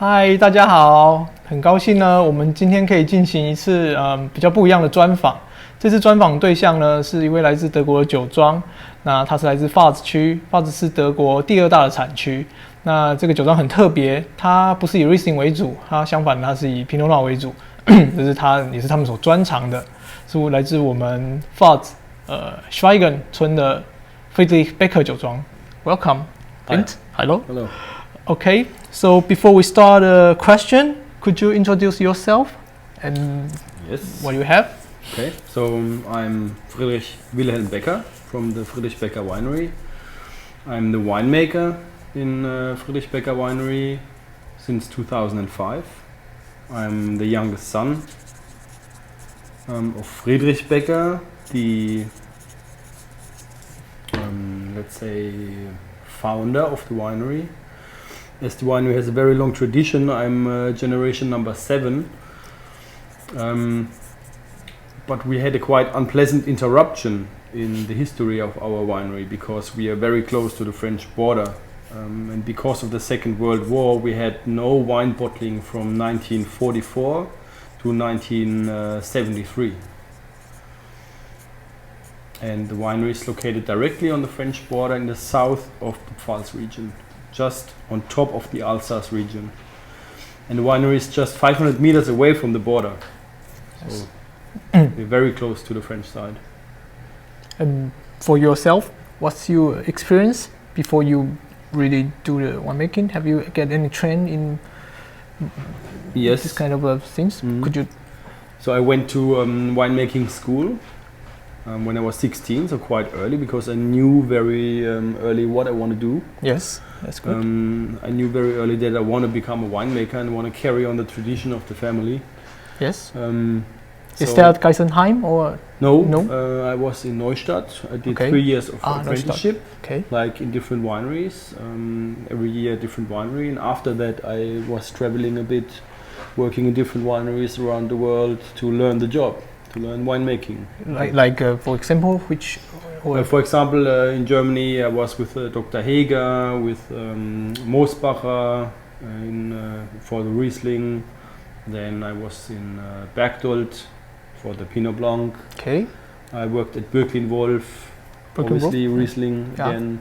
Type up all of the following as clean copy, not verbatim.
嗨，大家好，很高兴呢，我们今天可以进行一次比较不一样的专访。这次专访对象呢是一位来自德国的酒庄，那它是来自法兹区，法兹是德国第2大的产区。那这个酒庄很特别，它不是以 Riesling 为主，它相反它是以 Pinot Noir 为主，这是也是他们所专长的，是来自我们法兹Schweigen 村的 F.Becker 酒庄。Welcome. Hello. Okay, so before we start the question, could you introduce yourself and what you have? Okay, so I'm Friedrich Wilhelm Becker from the Friedrich Becker Winery. I'm the winemaker in Friedrich Becker Winery since 2005. I'm the youngest son of Friedrich Becker, the let's say founder of the winery. As the winery has a very long tradition, I'm generation number 7. But we had a quite unpleasant interruption in the history of our winery because we are very close to the French border. And because of the Second World War, we had no wine bottling from 1944 to 1973. And the winery is located directly on the French border in the south of the Pfalz region, just on top of the Alsace region. And the winery is just 500 meters away from the border. So we're very close to the French side. And for yourself, what's your experience before you really do the winemaking? Have you get any training in this kind of things? Could you? So I went to winemaking school when I was 16, so quite early, because I knew very early what I want to do. Yes, that's good. I knew very early that I want to become a winemaker and want to carry on the tradition of the family. Yes. Is that Geisenheim or? No. I was in Neustadt. I did 3 years of apprenticeship, okay. like in different wineries. Every year a different winery, and after that I was traveling a bit, working in different wineries around the world to learn the job, to learn winemaking. Like for example, which? For example, in Germany I was with Dr. Heger, with Moosbacher for the Riesling. Then I was in Bergdold for the Pinot Blanc. Okay. I worked at Birklin-Wolf, obviously Riesling again.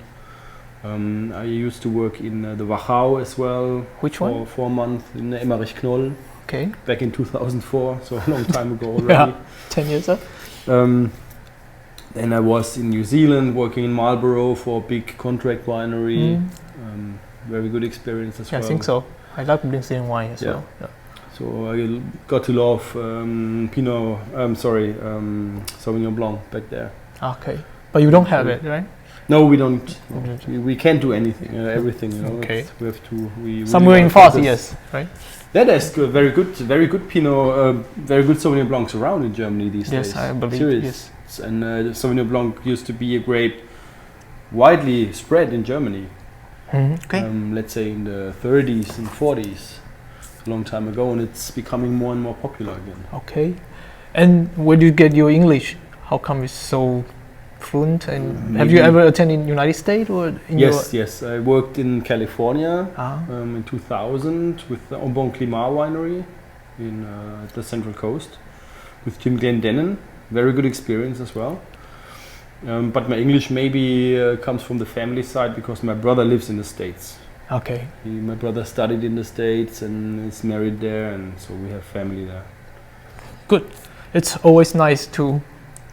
I used to work in the Wachau as well. Which for one? 4 months in the Emmerich Knoll. Okay. Back in 2004, so a long time ago already. 10 years up. Then I was in New Zealand working in Marlborough for a big contract winery. Very good experience as well. I think so. I like Brazilian wine as well. Yeah. So I got to love Sauvignon Blanc back there. Okay, but you don't have it, right? No, we don't. We can't do anything, everything. You know, okay. We have to. We somewhere in Pfalz, yes, right? That is good, very good Pinot, very good Sauvignon Blancs around in Germany these days. Yes, I believe. Serious. Yes. And Sauvignon Blanc used to be a grape widely spread in Germany. Okay. Let's say in the 30s and 40s. Long time ago, and it's becoming more and more popular again. Okay, and where do you get your English? How come it's so fluent? And have you ever attended in United States or in Yes. I worked in California in 2000 with the Bon Climat winery in the Central Coast with Jim Glendennen. Very good experience as well. But my English maybe comes from the family side because my brother lives in the States. Okay. My brother studied in the States and is married there, and so we have family there. Good. It's always nice to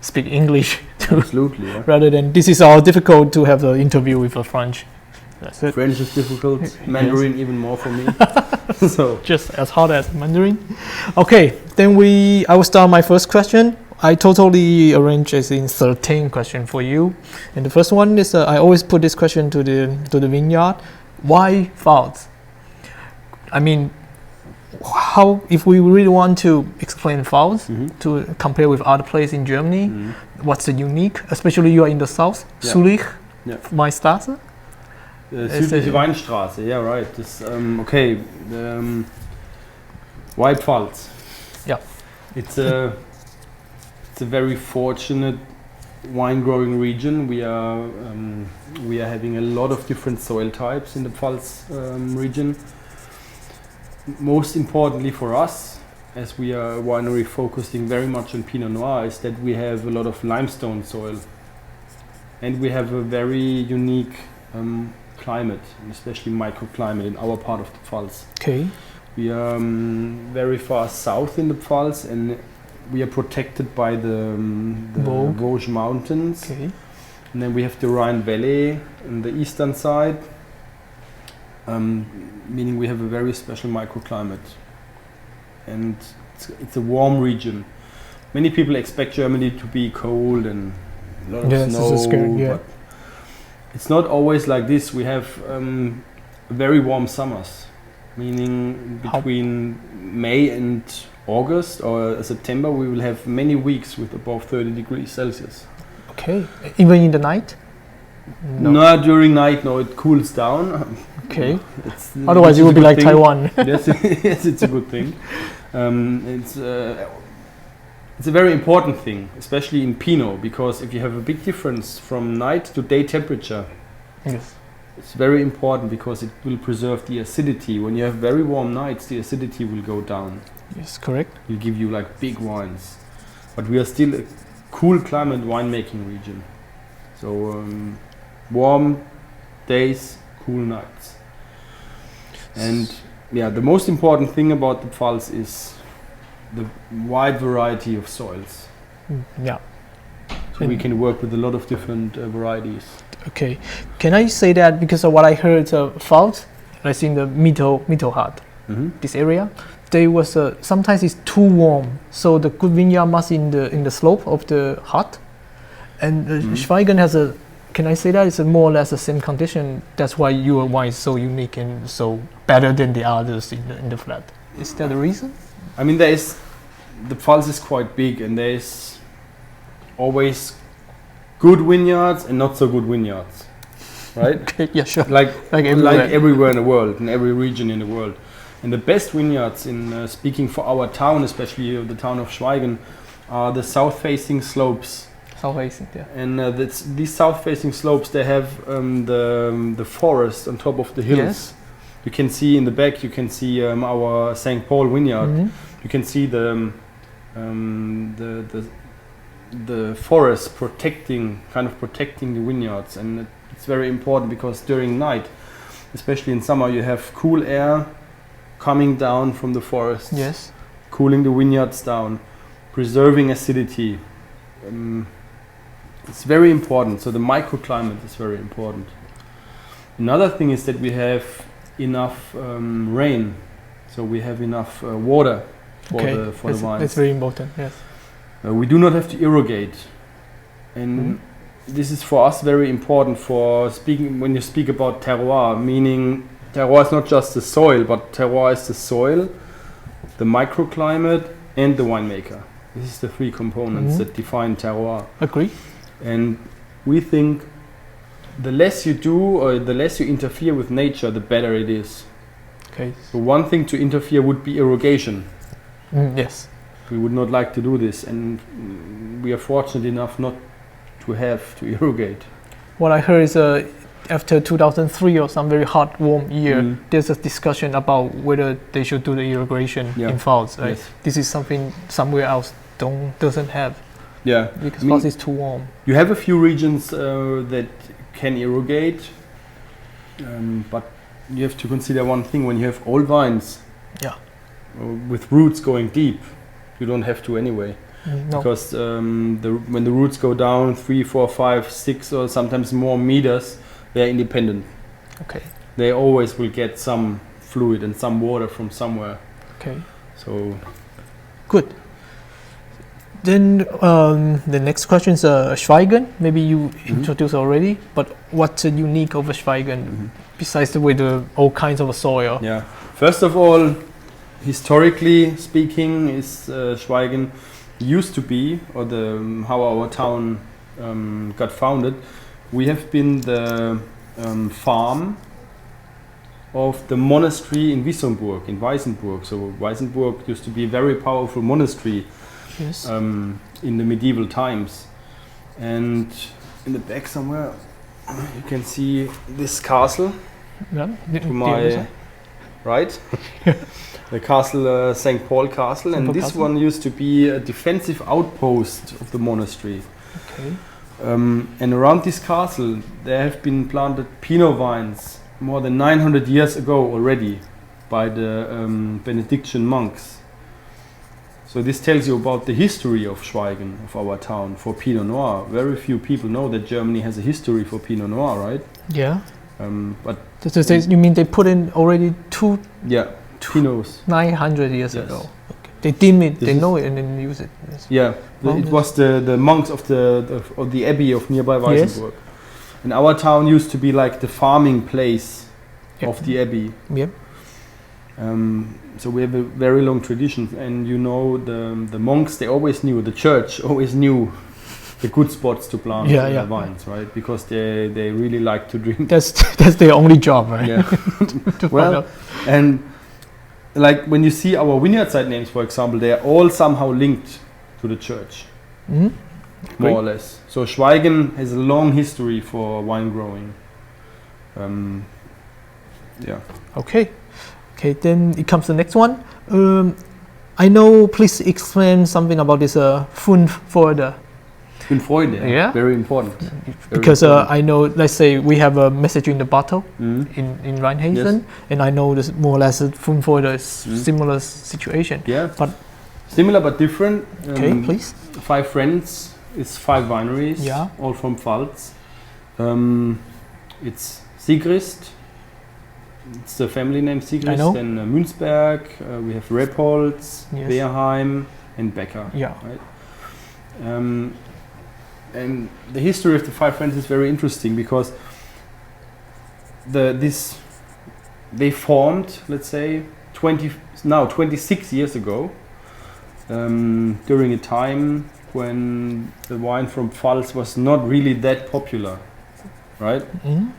speak English too. Absolutely, yeah. Rather than this is all difficult to have the interview with a French. That's it. French is difficult. Mandarin even more for me. So just as hard as Mandarin. Okay, then I will start my first question. I totally arranged as in 13 questions for you, and the first one is I always put this question to the vineyard. Why Pfalz? I mean, how if we really want to explain Pfalz to compare with other places in Germany, what's the unique? Especially you are in the south, Südlich Weinstraße. Südliche Weinstraße, yeah, right. This, okay, why Pfalz? Yeah, it's a very fortunate wine growing region. We are having a lot of different soil types in the Pfalz region. most importantly for us, as we are a winery focusing very much on Pinot Noir, is that we have a lot of limestone soil, and we have a very unique climate, and especially microclimate in our part of the Pfalz. Okay. We are very far south in the Pfalz, and we are protected by the Vosges Mountains. Okay. And then we have the Rhine Valley on the eastern side, meaning we have a very special microclimate. And it's a warm region. Many people expect Germany to be cold and a lot of snow, but it's not always like this. We have very warm summers, meaning between May and August or September we will have many weeks with above 30 degrees Celsius. Okay, even in the night? No. Not during night, no, it cools down. Okay. Otherwise, it would be like thing. Taiwan. Yes, yes, it's a good thing. It's a very important thing, especially in Pinot, because if you have a big difference from night to day temperature, yes, it's very important because it will preserve the acidity. When you have very warm nights, the acidity will go down. Yes, correct. Will give you like big wines, but we are still a cool climate winemaking region. So warm days, cool nights. And yeah, the most important thing about the Pfalz is the wide variety of soils. Yeah. So we can work with a lot of different varieties. Okay. Can I say that because of what I heard Pfalz, like in the Mittelhart, this area, there was sometimes it's too warm, so the good vineyard must in the slope of the Hart, and Schweigen has a. Can I say that it's more or less the same condition? That's why your wine is so unique and so better than the others in the flat. Is that the reason? I mean, the Pfalz is quite big, and there is always good vineyards and not so good vineyards, right? Okay, yeah, sure. Like everywhere in the world, in every region in the world. And the best vineyards, in speaking for our town, especially the town of Schweigen, are the south-facing slopes. South-facing, yeah. And these south-facing slopes, they have the forest on top of the hills. Yes. You can see in the back. You can see our St. Paul vineyard. You can see the forest protecting the vineyards, and it's very important because during night, especially in summer, you have cool air coming down from the forests, yes, cooling the vineyards down, preserving acidity. It's very important. So the microclimate is very important. Another thing is that we have enough rain, so we have enough water for the vines. That's very important. Yes. We do not have to irrigate, and this is for us very important for speaking. When you speak about terroir, meaning terroir is not just the soil, but terroir is the soil, the microclimate, and the winemaker. This is the three components that define terroir. Agree. And we think the less you do or the less you interfere with nature, the better it is. Okay. So one thing to interfere would be irrigation. Yes. We would not like to do this, and we are fortunate enough not to have to irrigate. What I heard is after 2003 or some very hot, warm year, there's a discussion about whether they should do the irrigation in Pfalz. Right? Yes. This is something somewhere else doesn't have. Yeah, because Pfalz is too warm. You have a few regions that can irrigate, but you have to consider one thing: when you have old vines, with roots going deep, you don't have to anyway. No. Because when the roots go down 3, 4, 5, 6 or sometimes more meters, they are independent. Okay. They always will get some fluid and some water from somewhere. Okay. So good. Then the next question is Schweigen. Maybe you introduced already, but what's unique over Schweigen besides the all kinds of soil? Yeah. First of all, historically speaking, is Schweigen used to be, or how our town got founded. We have been the farm of the monastery in Wissembourg, in Weissenburg. So Weissenburg used to be a very powerful monastery. Yes. In the medieval times, and in the back somewhere you can see this castle. Yeah. right? The castle, St. Paul Castle, St. and Paul this Castle. one used to be a defensive outpost of the monastery. Okay. And around this castle, there have been planted Pinot vines more than 900 years ago already by the Benedictine monks. So this tells you about the history of Schweigen, of our town, for Pinot Noir. Very few people know that Germany has a history for Pinot Noir, right? Yeah. But You mean they put in already yeah, Pinots. 900 years Yes. ago? Okay. They deem it, This they is- know it, and then use it. Yes. Yeah, Well, it was the monks of the abbey of nearby Weissenburg. And our town used to be like the farming place Yep. of the abbey. Yep. So we have a very long tradition, and you know the monks, they always knew, the church always knew the good spots to plant vines, right? Because they really like to drink. That's their only job, right? Yeah. To find Well, out. and like when you see our vineyard site names, for example, they are all somehow linked to the church, Mhm. more Great. or less. So Schweigen has a long history for wine growing. Yeah. Okay. Okay, then it comes the next one. I know, please explain something about this Fundförder. Freude, Yeah. very important. Because I know, let's say we have a message in the bottle Mhm. in Rheinhessen, and I know this more or less Fundförder is Mhm. similar situation. Yeah, But similar but different. okay, please. 5 Friends is 5 wineries, Yeah. all from Pfalz. It's Sigrist, it's the family name Sigrist, I know. then Münzberg, we have Repolz, Yes. Beerheim, and Becker. Yeah. And the history of the 5 Friends is very interesting because they formed, let's say, 26 years ago, during a time when the wine from Pfalz was not really that popular, right? Mhm.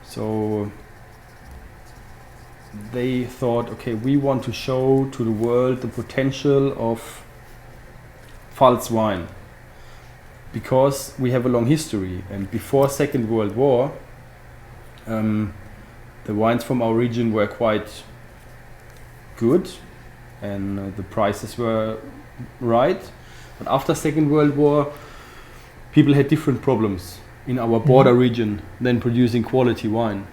So they thought, okay, we want to show to the world the potential of Pfalz wine because we have a long history, and before Second World War, the wines from our region were quite good, and the prices were right. But after Second World War, people had different problems in our border region than producing quality wine.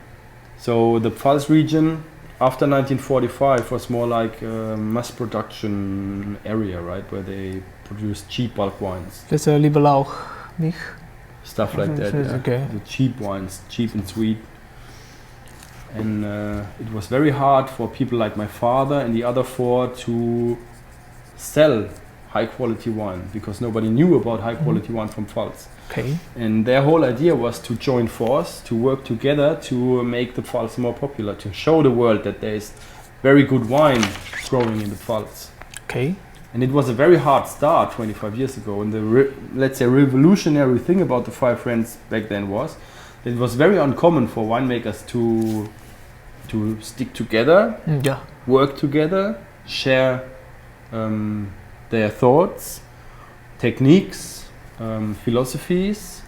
So the Pfalz region after 1945 was more like a mass production area, right, where they produced cheap bulk wines, That's a Lieberlauch, nicht? stuff like that. It's Yeah. okay. The cheap wines, cheap and sweet. And it was very hard for people like my father and the other 4 to sell high quality wine because nobody knew about high quality wine from Pfalz. Okay. And their whole idea was to join force, to work together to make the Pfalz more popular, to show the world that there is very good wine growing in the Pfalz. Okay. And it was a very hard start 25 years ago. And the let's say revolutionary thing about the 5 Friends back then was that it was very uncommon for winemakers to stick together, Yeah. work together, share their thoughts, techniques, philosophies,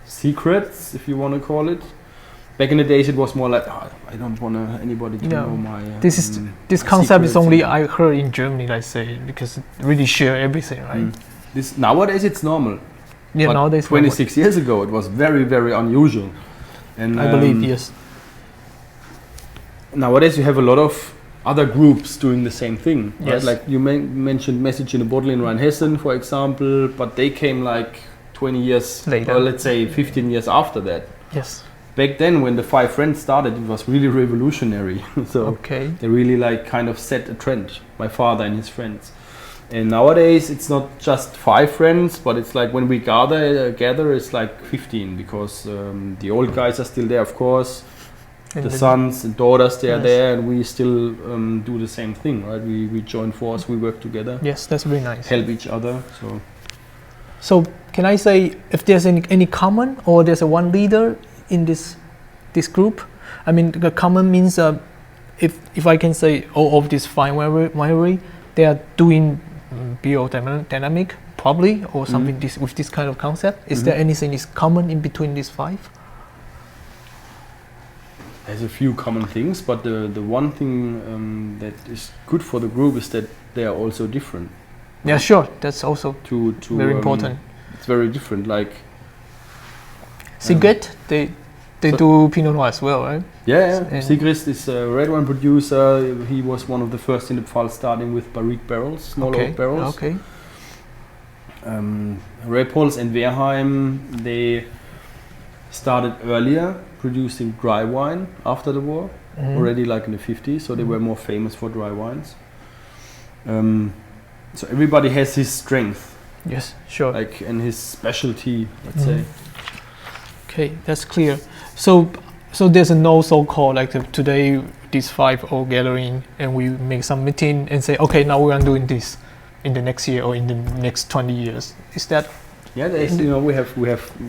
secrets, if you want to call it. Back in the days, it was more like, "Oh, I don't want anybody to Yeah. know my. This my concept is secrets." only I heard in Germany, let's say, because it really share everything, right? This nowadays it's normal. Yeah, But nowadays 26 years ago, it was very, very unusual. And I believe, yes. nowadays you have a lot of other groups doing the same thing. Right? Yes. Like you mentioned Message in a Bottle in Rheinhessen, for example, but they came like 20 years Later. or let's say 15 years after that. Yes. Back then, when the 5 Friends started, it was really revolutionary. So Okay. they really like kind of set a trend, my father and his friends. And nowadays it's not just 5 friends, but it's like when we gather it's like 15 because the old guys are still there, of course. And The then- sons and daughters, they are Yes. there, and we still do the same thing, right? We join force, we work together, Yes, that's very nice. help each other. So So can I say if there's any common or there's a one leader in this group? I mean, the common means if I can say all of this fine winery, they are doing biodynamic probably or something with this kind of concept. Is there anything is common in between these 5? There's a few common things, but the one thing that is good for the group is that they are also different. Yeah, sure. That's also To very important. It's very different. Like Sigrid, they so- do Pinot Noir as well, right? yeah. And- Sigrid is a red wine producer. He was one of the first in the Pfalz, starting with barrique barrels, small oak barrels. Okay. Repholz and Wehrheim, they started earlier producing dry wine after the war, already like in the 50s, so they were more famous for dry wines. So everybody has his strength, Yes, sure. like, and his specialty, let's say. Okay, that's clear. So there's no so-called like today these 5 all gathering and we make some meeting and say, okay, now we are doing this in the next year or in the next 20 years. Is that? Yeah, there's, you know, we have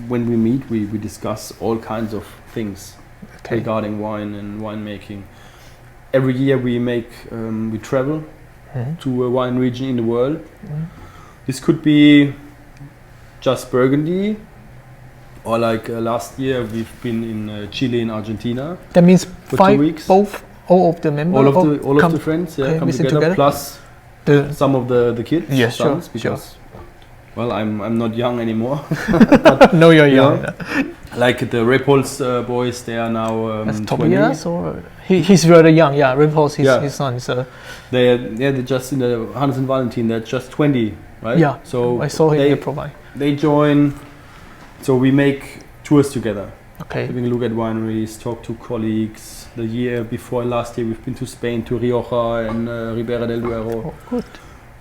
when we meet, we discuss all kinds of things Okay. regarding wine and winemaking. Every year we travel to a wine region in the world. This could be just Burgundy, or like last year we've been in Chile and Argentina. That means For 5, 2 weeks. all of the members, All of the friends, yeah, okay, come visit together, together. plus the some of the kids, Yeah, sure, sons, because well, I'm not young anymore. no, you're you young. know, like the Repholz boys, they are now That's 20. Tobias, or he's rather young. Yeah, Repholz, his son is. They're just in the Hannes and Valentin. They're just 20, right? Yeah. So I saw him in the profile. they join. So we make tours together, Okay. having a look at wineries, talk to colleagues. The year before last year, we've been to Spain, to Rioja and Ribera del Duero, Oh, good.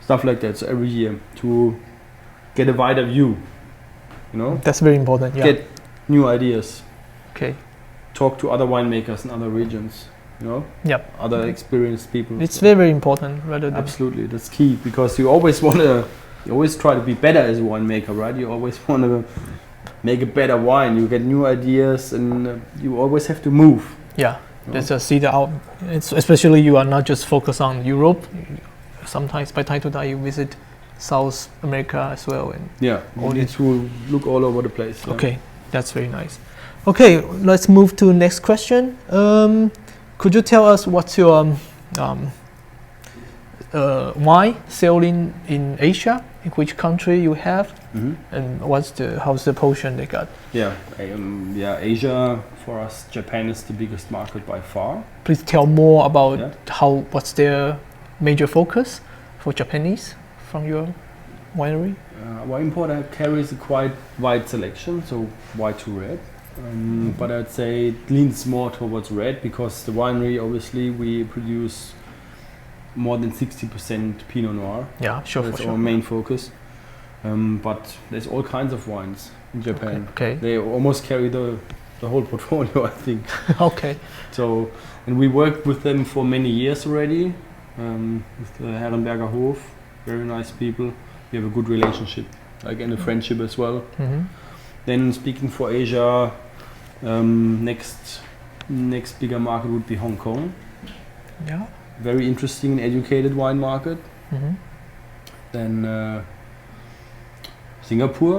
stuff like that. So every year to get a wider view, you know, That's very important. Yeah. get new ideas, Okay. talk to other winemakers in other regions, you know, Yep. other experienced people. It's very, very important rather than. Absolutely, that's key, because you always try to be better as a winemaker, right? You always want to make a better wine. You get new ideas, and you always have to move. Yeah. No? Let's just see the out. It's especially you are not just focused on Europe. Sometimes by time to time you visit South America as well. And Yeah, you need to look all over the place. Yeah. okay, that's very nice. Okay, let's move to next question. Could you tell us what's your wine selling in Asia? In which country you have, and how's the portion they got? Yeah, Asia for us, Japan is the biggest market by far. Please tell more about Yeah. what's their major focus for Japanese from your winery. Our importer carries a quite wide selection, so white to red. But I'd say it leans more towards red, because the winery, obviously, we produce more than 60% Pinot Noir. Yeah, sure, That's for sure. our main focus. But there's all kinds of wines in Japan. Okay. They almost carry the whole portfolio, I think. Okay. So, and we worked with them for many years already, with the Herrenberger Hof, very nice people. We have a good relationship, like, and a friendship as well. Then speaking for Asia, next bigger market would be Hong Kong. Yeah. Very interesting and educated wine market. Then Singapore,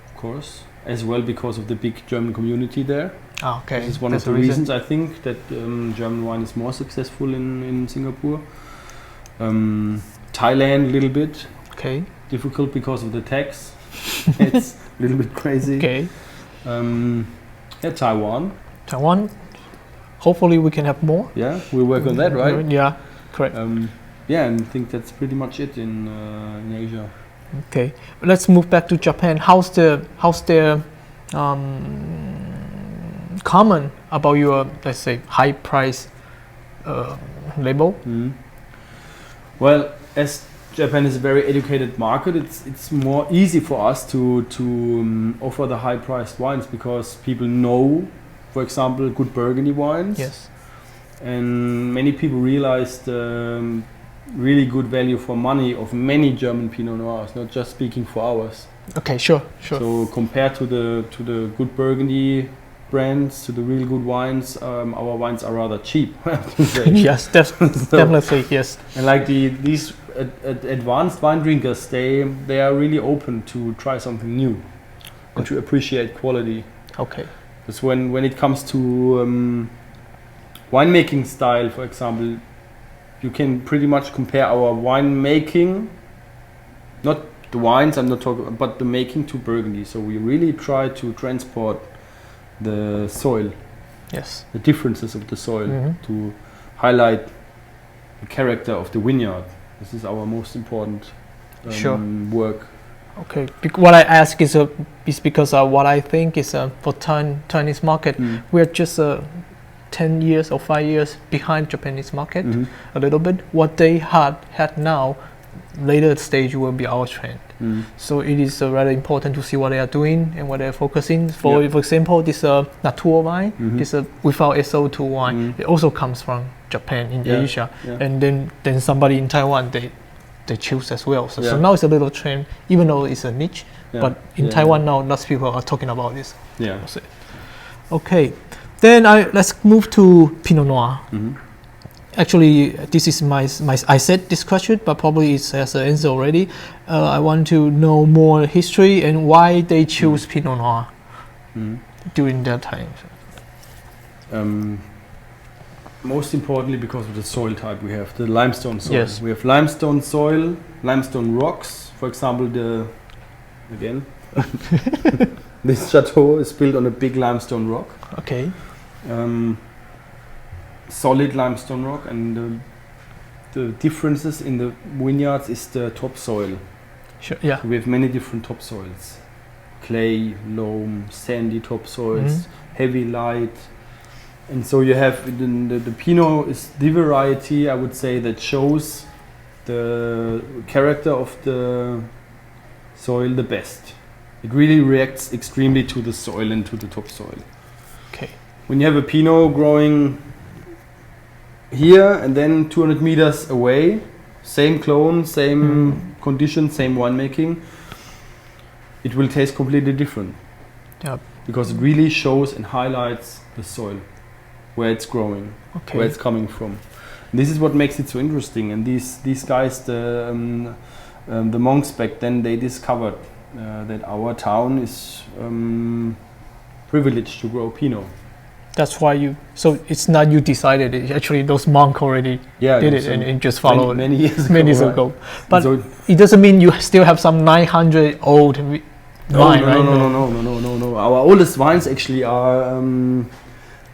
of course, as well, because of the big German community there. Ah, okay. This is one That's of the reason. reasons, I think, that German wine is more successful in Singapore. Thailand, a little bit Okay. difficult because of the tax. It's a little bit crazy. Okay. Taiwan. Taiwan. Hopefully we can have more. Yeah, we'll work on that, right? Yeah. Correct. And I think that's pretty much it in Asia. Okay, let's move back to Japan. How's their comment about your, let's say, high price label? Well, as Japan is a very educated market, it's more easy for us to offer the high priced wines, because people know, for example, good Burgundy wines. Yes. And many people realize the really good value for money of many German Pinot Noirs, not just speaking for ours. Okay, sure. So compared to the good Burgundy brands, to the really good wines, our wines are rather cheap. I have to say. Yes, definitely, yes. And like these advanced wine drinkers, they are really open to try something new and to appreciate quality. Okay. Because when it comes to winemaking style, for example, you can pretty much compare our winemaking, not the wines, I'm not talking, but the making to Burgundy. So we really try to transport the soil, Yes. the differences of the soil, to highlight the character of the vineyard. This is our most important work. Okay. What I ask is because what I think is for Chinese market, we're just 10 years or 5 years behind Japanese market a little bit. What they had now, later stage will be our trend. So it is rather important to see what they are doing and what they are focusing. For example, this Natur wine, this without SO2 wine, it also comes from Japan in Asia, and then somebody in Taiwan they choose as well. So now it's a little trend, even though it's a niche. But in Taiwan now, lots of people are talking about this. Yeah. Okay, then let's move to Pinot Noir. Actually, this is my I said this question, but probably it has an answer already. I want to know more history and why they choose Pinot Noir during that time. Most importantly, because of the soil type we have, the limestone soil. Yes. We have limestone soil, limestone rocks. For example, this chateau is built on a big limestone rock. Okay. Solid limestone rock, and the differences in the vineyards is the topsoil. Sure. Yeah. So we have many different topsoils: clay, loam, sandy topsoils, heavy, light. And so you have the Pinot is the variety, I would say, that shows the character of the soil the best. It really reacts extremely to the soil and to the topsoil. Okay. When you have a Pinot growing here and then 200 meters away, same clone, same conditions, same winemaking, it will taste completely different. Yeah. Because it really shows and highlights the soil, where it's growing, where it's coming from. And this is what makes it so interesting. And these guys, the monks back then, they discovered that our town is privileged to grow Pinot. That's why so it's not you decided it, actually those monks already did it and just followed many years ago. But so it doesn't mean you still have some 900 old wine, right? No. Our oldest wines actually are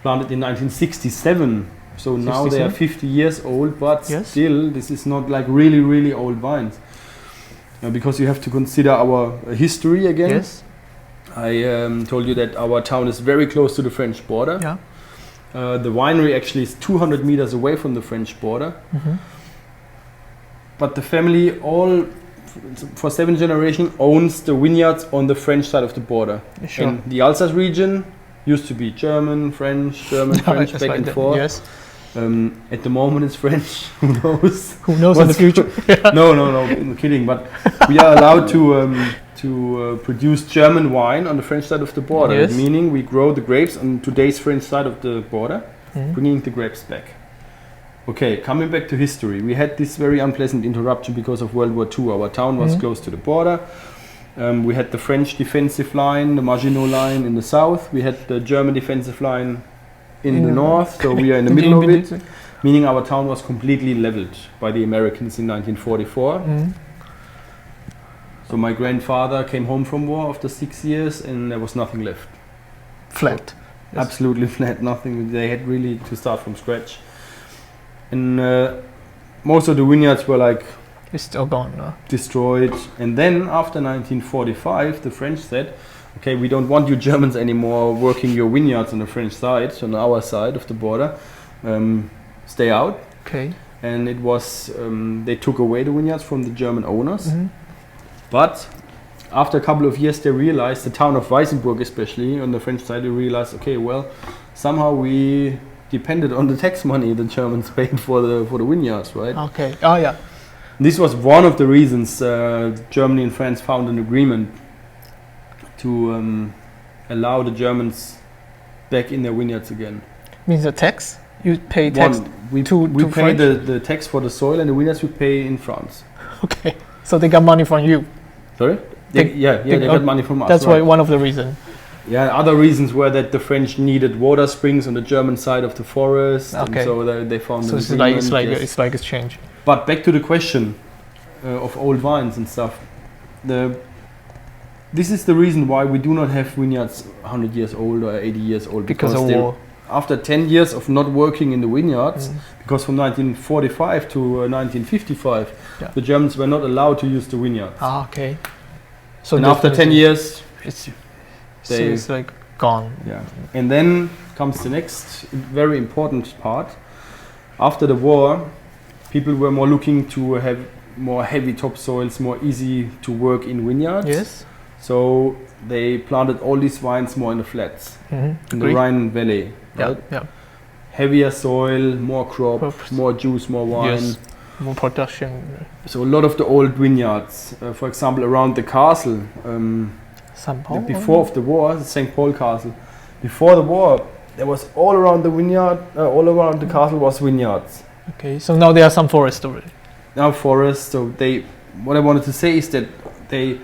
planted in 1967. So now they are 50 years old, but still this is not like really, really old wines. Because you have to consider our history again. Yes. I told you that our town is very close to the French border. Yeah. The winery actually is 200 meters away from the French border. But the family for 7 generations owns the vineyards on the French side of the border. Sure. And the Alsace region used to be German, French, back and forth. Yes. At the moment it's French. Who knows? Who knows in the future? No, I'm kidding. But we are allowed to produce German wine on the French side of the border, meaning we grow the grapes on today's French side of the border, bringing the grapes back. Okay, coming back to history, we had this very unpleasant interruption because of World War II. Our town was close to the border. We had the French defensive line, the Maginot line in the south. We had the German defensive line in the north, so we are in the middle of it, meaning our town was completely leveled by the Americans in 1944. So my grandfather came home from war after 6 years and there was nothing left. Flat. So absolutely flat, nothing. They had really to start from scratch. And most of the vineyards were like it's still gone, destroyed. And then after 1945, the French said, okay, we don't want you Germans anymore working your vineyards on the French side, so on our side of the border. Stay out. Okay. And it was, they took away the vineyards from the German owners. But after a couple of years, they realized, the town of Weissenburg especially, on the French side, they realized, okay, well, somehow we depended on the tax money the Germans paid for the vineyards, right? Okay. Oh, yeah. This was one of the reasons Germany and France found an agreement to allow the Germans back in their vineyards again. Means the tax? You pay tax we pay the tax for the soil, and the vineyards we pay in France. Okay. So they got money from you? Sorry? They got money from us. That's why one of the reasons. other reasons were that the French needed water springs on the German side of the forest, and Okay. so they found So an it's like agreement, yes. it's like exchange. But back to the question of old wines and stuff. This is the reason why we do not have vineyards 100 years old or 80 years old. Because of they- war. After 10 years of not working in the vineyards, because from 1945 to 1955, Yeah. the Germans were not allowed to use the vineyards. Ah, okay. So And after 10 definitely years, it's so they- it's like gone. yeah. And then comes the next very important part. After the war, people were more looking to have more heavy topsoils, more easy to work in vineyards. Yes. So they planted all these vines more in the flats, in Agree. the Rhine Valley. Yeah. Right? Yeah. Heavier soil, more crop, Crops. more juice, more wine. Yes. More production. So a lot of the old vineyards, for example, around the castle, St. Paul. before of the war, the St. Paul Castle. Before the war, there was all around the vineyard, all around the castle was vineyards. Okay. So now there are some forests already. Now forests. So what I wanted to say is that the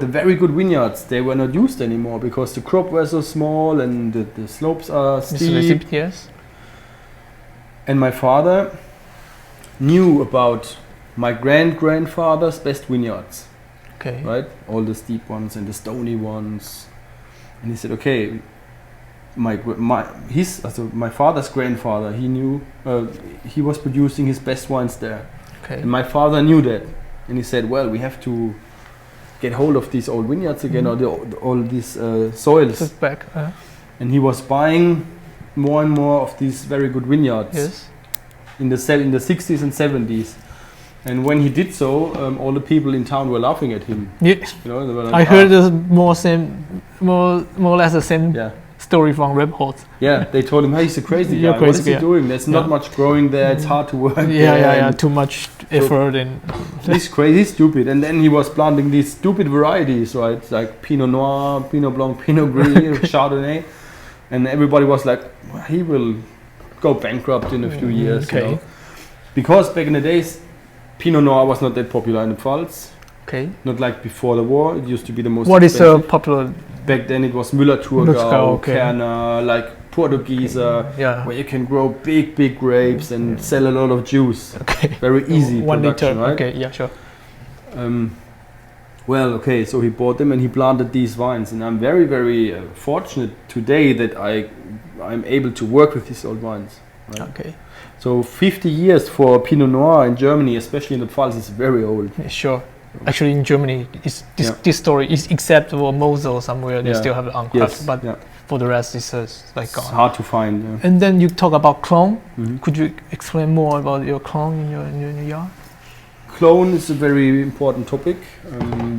very good vineyards, they were not used anymore because the crop was so small and the slopes are steep. Yes. And my father knew about my grandfather's best vineyards, Okay. right? All the steep ones and the stony ones. And he said, okay, my father's grandfather, he knew, he was producing his best wines there. Okay. And my father knew that. And he said, well, we have to get hold of these old vineyards again, or all these soils. Just back. And he was buying more and more of these very good vineyards Yes. in the 60s and 70s. And when he did so, all the people in town were laughing at him. Yeah. You know, they were like, I heard this more or less the same Yeah, story from reports. yeah. They told him, hey, he's a crazy You're guy. What is crazy, he yeah. doing? There's not Yeah. much growing there. It's hard to work there. Yeah. and Too much effort and He's crazy, stupid. And then he was planting these stupid varieties, right? Like Pinot Noir, Pinot Blanc, Pinot Gris, Chardonnay. And everybody was like, well, he will go bankrupt in a few years. Okay. You know? Because back in the days, Pinot Noir was not that popular in the Pfalz. Okay. Not like before the war. It used to be the most What is expensive. popular? Back then it was Müller-Thurgau, Müller-Thurgau, okay. Kerner, like Portugieser, Yeah. where you can grow big grapes and sell a lot of juice. Okay. Very easy 1 liter. production, right? Okay. Yeah. Sure. Well, okay, so he bought them and he planted these vines, and I'm very, very fortunate today that I'm able to work with these old vines. Right? Okay. So 50 years for Pinot Noir in Germany, especially in the Pfalz, is very old. Yeah, sure. Actually, in Germany, Yeah. this story is except for Mosel somewhere they Yeah. still have it uncraft, Yes, but yeah. for the rest, it's like It's gone. hard to find. Yeah. And then you talk about clone. Mhm. Could you explain more about your clone in your yard? Clone is a very important topic.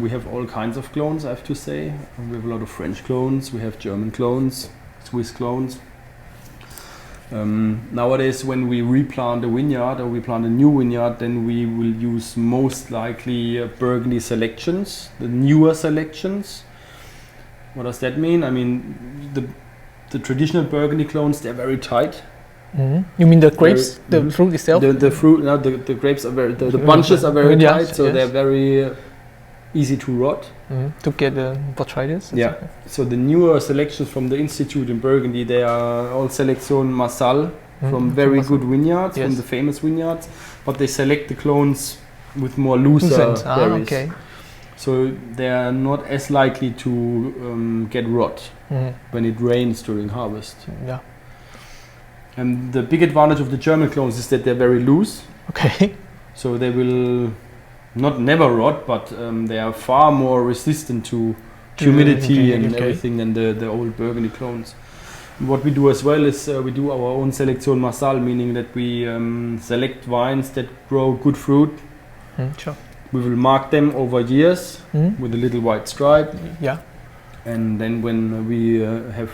We have all kinds of clones, I have to say. We have a lot of French clones, we have German clones, Swiss clones. Nowadays, when we replant a vineyard or we plant a new vineyard, then we will use most likely Burgundy selections, the newer selections. What does that mean? I mean, the traditional Burgundy clones, they're very tight. You mean the grapes, the Mhm. fruit itself? The fruit, no, the grapes are very, the bunches are very Yes, tight, so yes. they're very easy to rot. To get the botrytis? Yeah. So the newer selections from the Institute in Burgundy, they are all Selection Marsal from very good vineyards, from Yes. the famous vineyards, but they select the clones with more looser berries. Okay. So they are not as likely to get rot when it rains during harvest. Yeah. And the big advantage of the German clones is that they're very loose. Okay. So they will not never rot, but they are far more resistant to humidity and everything than the old Burgundy clones. And what we do as well is we do our own Selection Marsal, meaning that we select vines that grow good fruit. Sure. We will mark them over years with a little white stripe. Yeah. And then when we have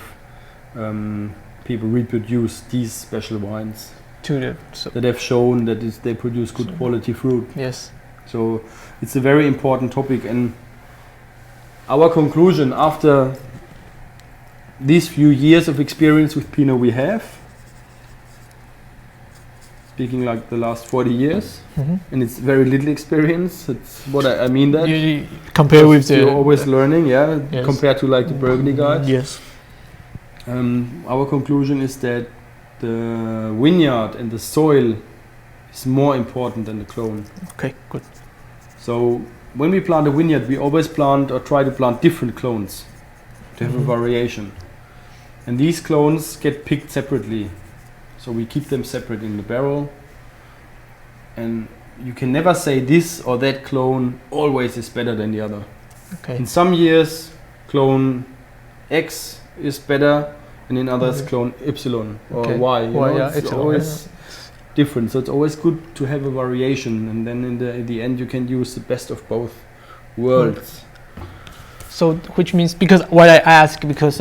people reproduce these special wines that have shown that they produce good quality fruit. Yes. So it's a very important topic, and our conclusion after these few years of experience with Pinot we have speaking like the last 40 years, Mhm. and it's very little experience. It's what I mean that. You compare with You're the always learning, yeah, Yes. compared to like the Burgundy guys. Yes. Our conclusion is that the vineyard and the soil is more important than the clone. Okay, good. So when we plant a vineyard, we always plant or try to plant different clones to have Mhm. a variation. And these clones get picked separately. So we keep them separate in the barrel. And you can never say this or that clone always is better than the other. Okay. In some years, clone X is better, and in others, Okay. clone Y or Okay. Y. You know, Yeah, it's it's always different. So it's always good to have a variation, and then in the end, you can use the best of both worlds. So, which means, because what I ask, because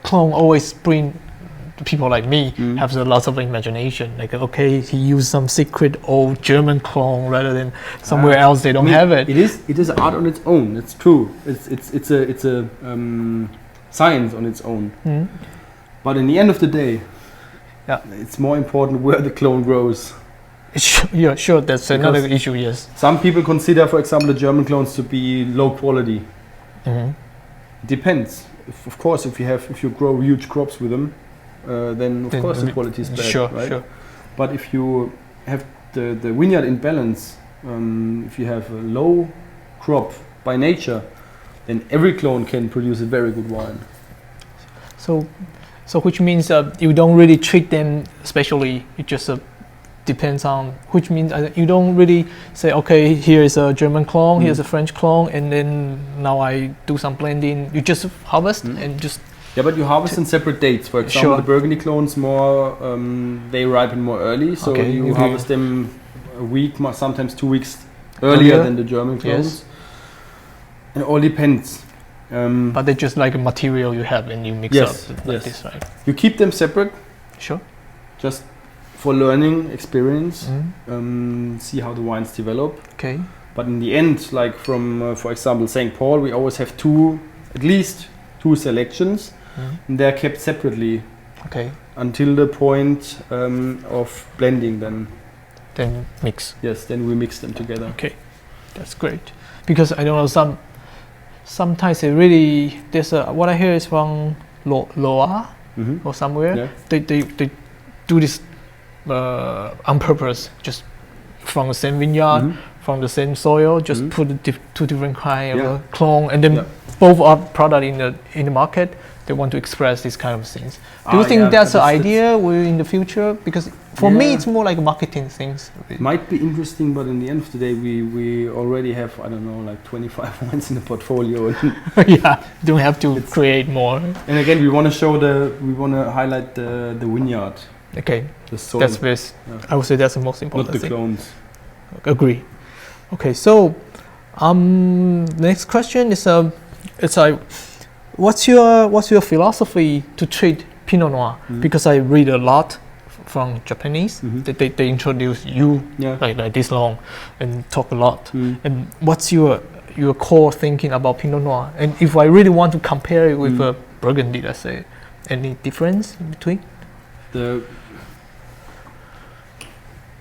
clone always bring people like me Mm. have a lot of imagination. Like, okay, he used some secret old German clone rather than somewhere else they don't have it. It is art on its own. It's true. It's a science on its own. Mm. But in the end of the day, Yeah. it's more important where the clone grows. Yeah, sure. That's another Because- issue. Yes. Some people consider, for example, the German clones to be low quality. Hmm. It depends. Of course, if you grow huge crops with them, then of Then course the we- quality is bad, Sure, right? sure. But if you have the vineyard in balance, if you have a low crop by nature, then every clone can produce a very good wine. So which means you don't really treat them specially. It just depends on, which means you don't really say, okay, here is a German clone, here's a French clone, and then now I do some blending. You just harvest and just Yeah, but you harvest on separate dates. For example, Sure. the Burgundy clones more they ripen more early, so Okay, you okay. harvest them a week, sometimes 2 weeks earlier Earlier? than the German clones. Yes. It all depends. but they're just like a material you have and you mix Yes, up like yes. this, right? You keep them separate Sure. just for learning experience, Mm. see how the wines develop. Okay. But in the end, like from, for example, St. Paul, we always have at least two selections, Mm. and they're kept separately Okay. until the point of blending. Then mix. Then we mix them together. Okay, that's great. Because I don't know, sometimes there's what I hear is from Loire Mm-hmm. or somewhere. Yeah. They do this on purpose, just from the same vineyard, Mhm. from the same soil, just Mhm. put two different kind Yeah. of clone, and then Yeah. both are product in the market. They want to express these kind of things. Do you think Yeah, that's an that's- idea in the future? Because for me, Yeah. it's more like marketing things. Might be interesting, but in the end of the day, we already have, I don't know, like 25 wines in the portfolio. Yeah, don't have to It's- create more. And again, we want to highlight the vineyard, Okay, the soil, that's best. Yeah. I would say that's the most not important the thing. clones. Agree. Okay, so next question is it's like, what's your philosophy to treat Pinot Noir? Mhm. Because I read a lot from Japanese. Mhm. They introduce you Yeah. like this long and talk a lot. Mm. And what's your core thinking about Pinot Noir? And if I really want to compare it with Mm. Burgundy, let's say, any difference in between?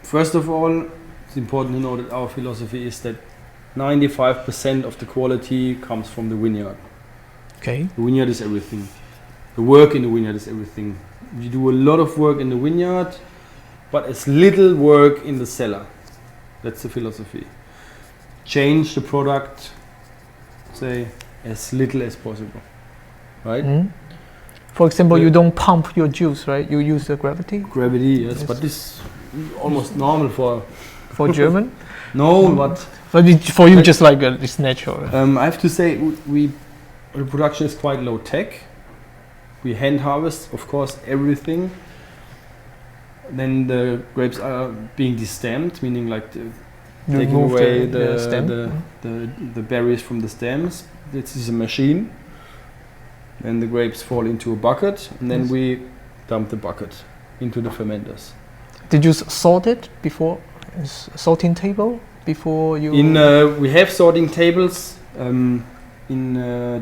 First of all, it's important to know that our philosophy is that 95% of the quality comes from the vineyard. Okay. The vineyard is everything. The work in the vineyard is everything. You do a lot of work in the vineyard, but as little work in the cellar. That's the philosophy. Change the product, say, as little as possible. Right? Mm. For example, Yeah. you don't pump your juice, right? You use the gravity Gravity, yes, Yes. but this is almost normal for... for German. No, but But for you, Like- just like it's natural. I have to say, the production is quite low tech. We hand harvest, of course, everything. Then the grapes are being destamped, meaning like You taking remove away the stem. the berries from the stems. This is a machine. Then the grapes fall into a bucket, and then Yes. we dump the bucket into the fermenters. Did you sort it before? Sorting table before you? We have sorting tables. In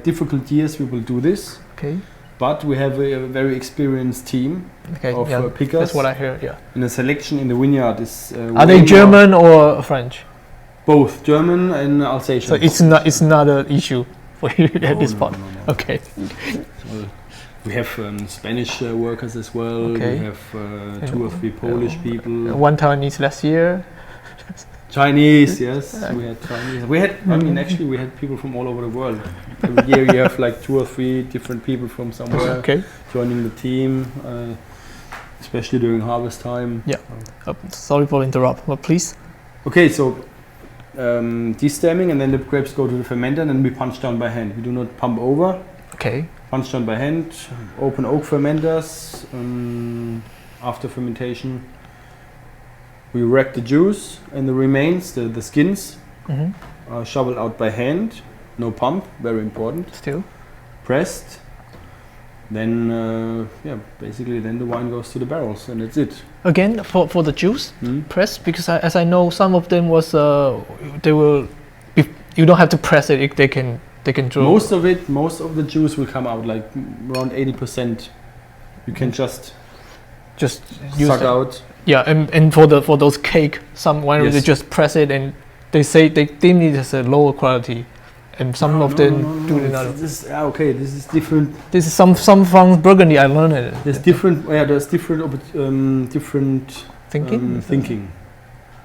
difficult years, we will do this. Okay. but we have a very experienced team Okay, of yeah, pickers. that's what I heard. Yeah. And the selection in the vineyard is Are they German or French? Both German and Alsatian. So it's not an issue for you at this point. No. Okay. So we have Spanish workers as well. Okay. We have 2 or 3 Polish people. One Taiwanese last year. Chinese, yes. We had Chinese. We had, I mean, actually, we had people from all over the world. Every year you have like 2 or 3 different people from somewhere Okay. joining the team, especially during harvest time. Yeah. Sorry for interrupt, but please. Okay, so destemming, and then the grapes go to the fermenter, and then we punch down by hand. We do not pump over. Okay. Punch down by hand. Open oak fermenters. After fermentation, we rack the juice and the remains, the skins, are shoveled out by hand. No pump, very important. Still. Pressed. Then, basically, then the wine goes to the barrels, and that's it. Again, for the juice, press, because as I know, some of them was they will. You don't have to press it. They can draw. Most of the juice will come out, like around 80%. You can just use suck it. out. Yeah, and for those cake, some wineries they Yes. just press it, and they say they deem it as a lower quality, and some of them do another. This is different. This is some from Burgundy. I learned it. There's different. Yeah, there's different Thinking. thinking,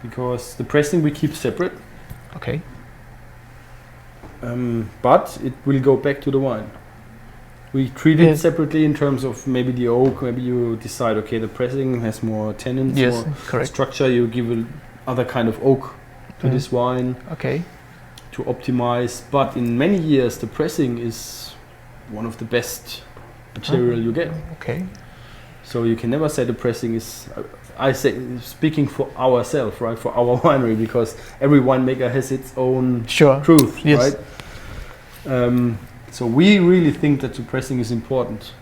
because the pressing we keep separate, Okay. but it will go back to the wine. We treat it separately in terms of maybe the oak. Maybe you decide, okay, the pressing has more tannins, Yes, more correct. structure. You give other kind of oak to this wine Okay. to optimize. But in many years, the pressing is one of the best material you get. Okay. So you can never say the pressing is. I say, speaking for ourselves, right, for our winery, because every winemaker has its own Sure. truth, Yes. right? So we really think that the pressing is important.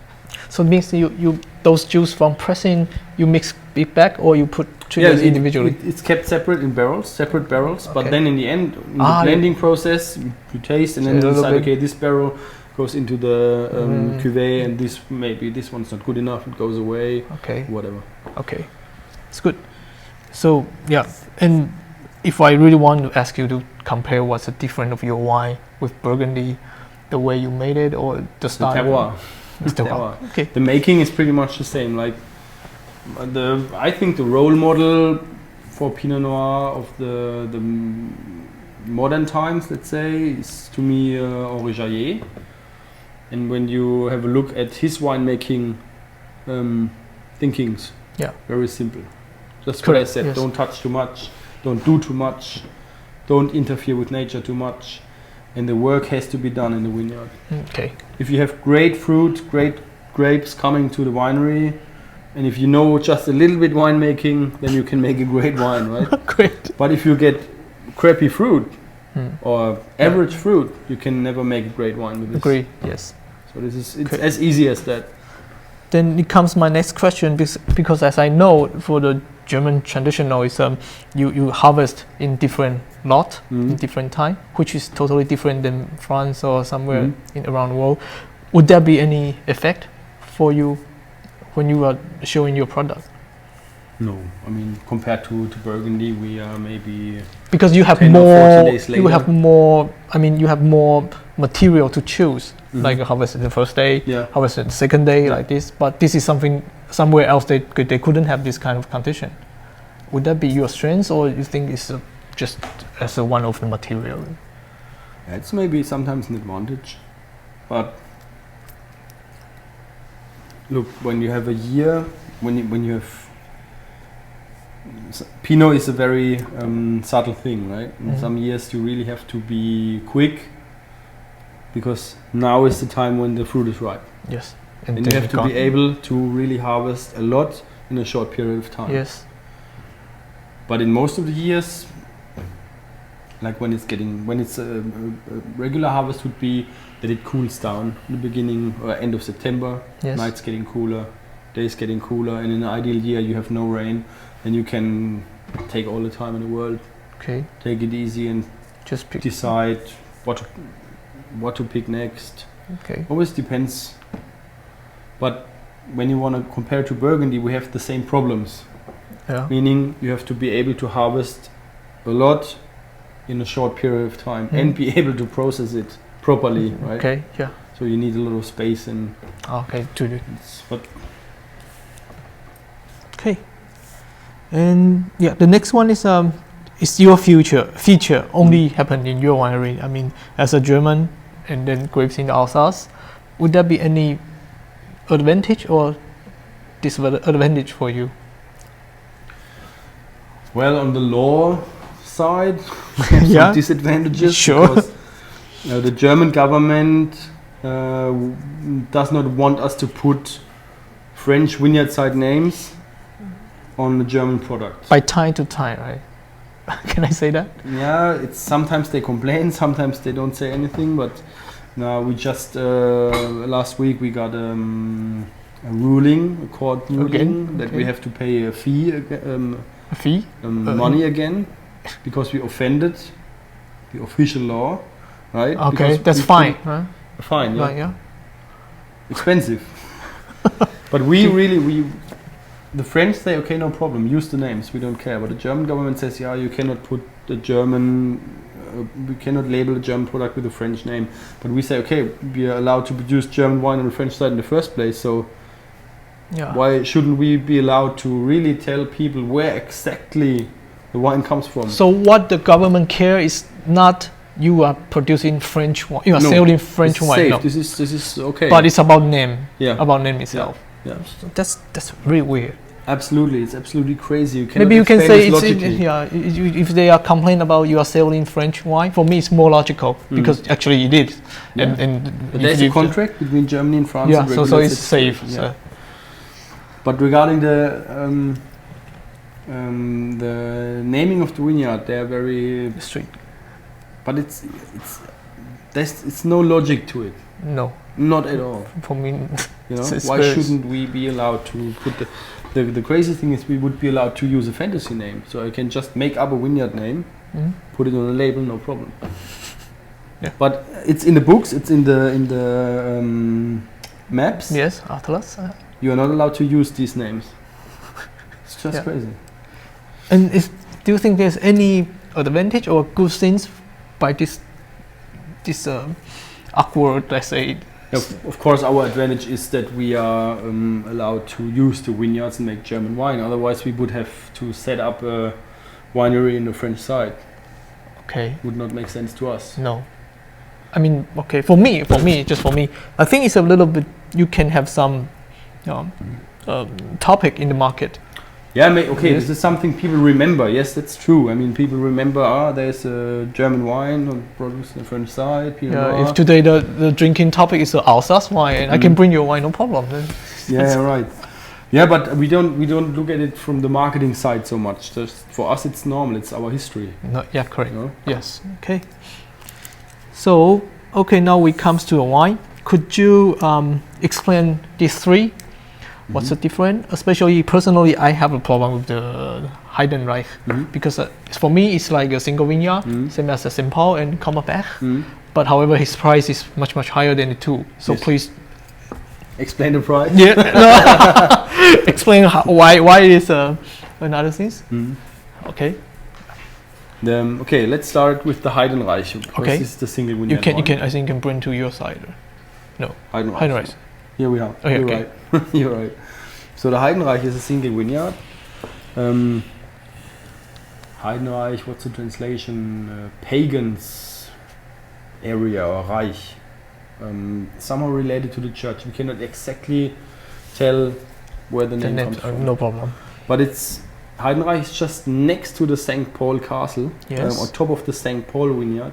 So it means you those juice from pressing you mix it back, or you treat it individually. It's kept separate in barrels, separate barrels. But Okay. then in the end, in the blending process, you taste and then you decide, okay, this barrel goes into the cuvée, and this one's not good enough. It goes away. Okay. Whatever. Okay. It's good. So yeah, and if I really want to ask you to compare what's the difference of your wine with Burgundy, the way you made it or the style. Terroir. It's terroir. Okay. The making is pretty much the same. Like I think the role model for Pinot Noir of the modern times, let's say, is to me Henri Jaillet. And when you have a look at his winemaking thinkings, very simple. Just what I said. Yes. Don't touch too much. Don't do too much. Don't interfere with nature too much. And the work has to be done in the vineyard. Okay. If you have great fruit, great grapes coming to the winery, and if you know just a little bit winemaking, then you can make a great wine, right? Great. But if you get crappy fruit or average fruit, you can never make a great wine with this. Agree. Yes. So it's as easy as that. Then it comes my next question, because as I know, for the German traditional is you harvest in different lot in different time, which is totally different than France or somewhere in around the world. Would there be any effect for you when you are showing your product? No, I mean compared to Burgundy, we are maybe because you have 10 or 14 days you later. have more. I mean, you have more material to choose. Like harvest the first day, harvest the second day, like this. But this is something somewhere else they couldn't have this kind of condition. Would that be your strength, or you think it's just as a one of the material? Yeah, it's maybe sometimes an advantage, but look, when you have a year, when you have Pinot is a very subtle thing, right? In some years you really have to be quick, because now is the time when the fruit is ripe. Yes, and you have to be able to really harvest a lot in a short period of time. Yes. But in most of the years, like when it's a regular harvest would be that it cools down in the beginning or end of September. Yes. Nights getting cooler, days getting cooler, and in an ideal year you have no rain, and you can take all the time in the world. Okay. Take it easy and just decide what to pick next. Okay. Always depends But when you want to compare to Burgundy, we have the same problems. Yeah. Meaning you have to be able to harvest a lot in a short period of time and be able to process it properly, right? Okay. Yeah. So you need a lot of space and Okay. To do. but Okay. And yeah, the next one is your feature only happen in your winery. I mean, as a German and then grapes in Alsace, would there be any advantage or disadvantage for you? well, on the law side, we have Yeah. some disadvantages. Sure. Because, the German government does not want us to put French vineyard side names on the German products. By time to time, right? Can I say that? Yeah, it's sometimes they complain, sometimes they don't say anything. But now we just last week we got a court ruling that we have to pay a fee, A fee? money again, because we offended the official law, right? Okay, Because that's we fine. put Huh? a fine, yeah, Right, yeah. expensive. But the French say, okay, no problem, use the names, we don't care. But the German government says, yeah, you cannot put the German, we cannot label a German product with a French name. But we say, okay, we are allowed to produce German wine on the French side in the first place, so Yeah. why shouldn't we be allowed to really tell people where exactly the wine comes from? So what the government care is not you are producing French wine, you are No, selling French it's wine. safe. No. This is okay. But it's about name, yeah, about name itself. yeah, So that's really weird. absolutely. It's absolutely crazy. You cannot Maybe you can explain say this it's logically. if they are complaining about you are selling French wine. For me, it's more logical because actually it is. Yeah. And But if there's a you- contract between Germany and France. Yeah, and so regulates it's it. safe. Yeah. So. But regarding the naming of the vineyard, they are very. Strict. But it's no logic to it. No, Not at all. for me, You know, It's why very- shouldn't we be allowed to put the crazy thing is we would be allowed to use a fantasy name, so I can just make up a vineyard name, put it on a label, no problem. Yeah. But it's in the books, it's in the maps. yes, Atlas. You are not allowed to use these names. It's just Yeah. crazy. And do you think there's any advantage or good things by this awkward, let's say? Of course, our advantage is that we are allowed to use the vineyards and make German wine. Otherwise, we would have to set up a winery in the French side. Okay, Would not make sense to us. no. I mean, okay, for me, just for me, I think it's a little bit. You can have some topic in the market. Yeah, okay, Yes. this is something people remember. Yes, that's true. I mean, people remember, there's a German wine produced on the French side. Pinot Yeah, Noir. if today the drinking topic is Alsace wine, and I can bring your wine, no problem. Then Yeah, right. Yeah, but we don't look at it from the marketing side so much. Just for us, it's normal. It's our history. no, yeah, correct. You know? Yes. Okay. So, okay, now we comes to a wine. Could you explain these three? What's the difference? Especially personally, I have a problem with the Heidenreich because for me it's like a single vineyard, same as a St. Paul and Kammerberg. But however, his price is much much higher than the two. So Yes. please, Explain the price. yeah, no, explain why it is another things. Okay, Okay, let's start with the Heidenreich. Because Okay. This is the single you vineyard can wine. I think you can bring to your side. Heidenreich. Here we are. Okay, You're okay. right. You're right. So the Heidenreich is a single vineyard. Heidenreich, what's the translation? Pagans area or Reich. Somehow related to the church. We cannot exactly tell where the name comes from. No problem. But Heidenreich is just next to the St. Paul castle, Yes. on top of the St. Paul vineyard.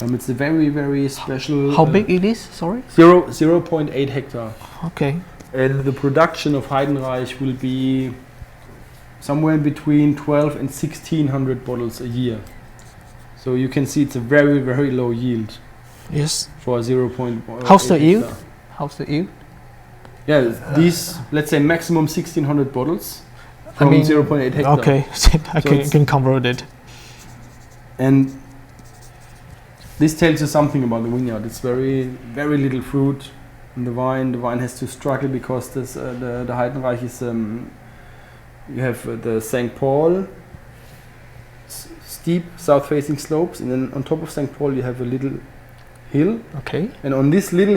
It's a very, very special. How big it is? Sorry. 0.8 hectare. Okay. And the production of Heidenreich will be somewhere in between 12 and 1600 bottles a year. So you can see it's a very, very low yield Yes. for a 0.8 How's the yield? hectare. How's the yield? Yeah, these, let's say maximum 1600 bottles from 0.8 hectare. Okay, I it's- can convert it. And this tells you something about the vineyard. It's very, very little fruit, And the wine has to struggle because the Heidenreich is you have the St. Paul steep south-facing slopes, and then on top of St. Paul you have a little hill. Okay. And on this little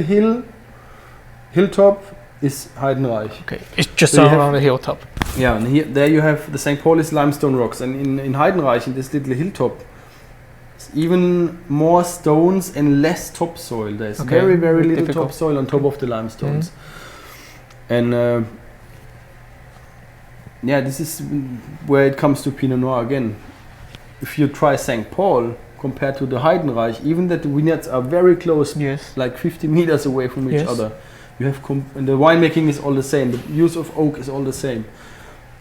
hilltop is Heidenreich. Okay. It's just So you around the hilltop. Yeah, and there you have the St. Paul is limestone rocks, and in Heidenreich, in this little hilltop, it's even more stones and less topsoil. There's Okay, very very little difficult. topsoil on top of the limestones. And yeah, this is where it comes to Pinot Noir again. If you try St. Paul compared to the Heidenreich, even that the vineyards are very close, Yes. like 50 meters away from each Yes. other, you have and the winemaking is all the same. The use of oak is all the same,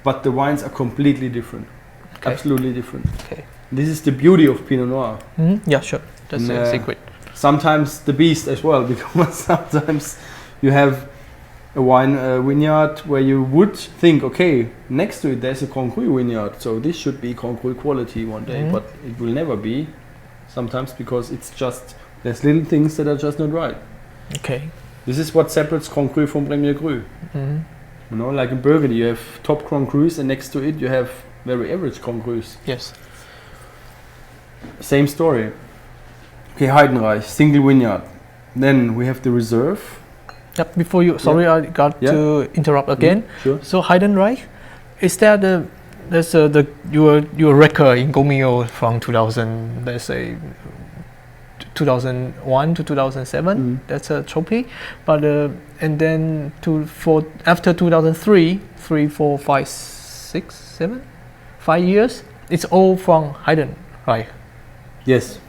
but the wines are completely different. Okay. Absolutely different. Okay. This is the beauty of Pinot Noir. Yeah, sure. That's And, a secret. Sometimes the beast as well, because sometimes you have a vineyard where you would think, okay, next to it there's a Grand Cru vineyard, so this should be Grand Cru quality one day, but it will never be. Sometimes because it's just there's little things that are just not right. Okay. This is what separates Grand Cru from Premier Cru. You know, like in Burgundy, you have top Grand Crus, and next to it you have very average Grand Crus. Yes. Same story. Okay, Heidenreich, single vineyard. Then we have the reserve. Yep. Before you, sorry, I got to interrupt again. Sure. So Heidenreich, is that your record in Gomio from 2000? Let's say 2001 to 2007. That's a trophy, but and then after 2003, 3, 4, 5, 6, 7, 5 years, it's all from Heidenreich. Yes.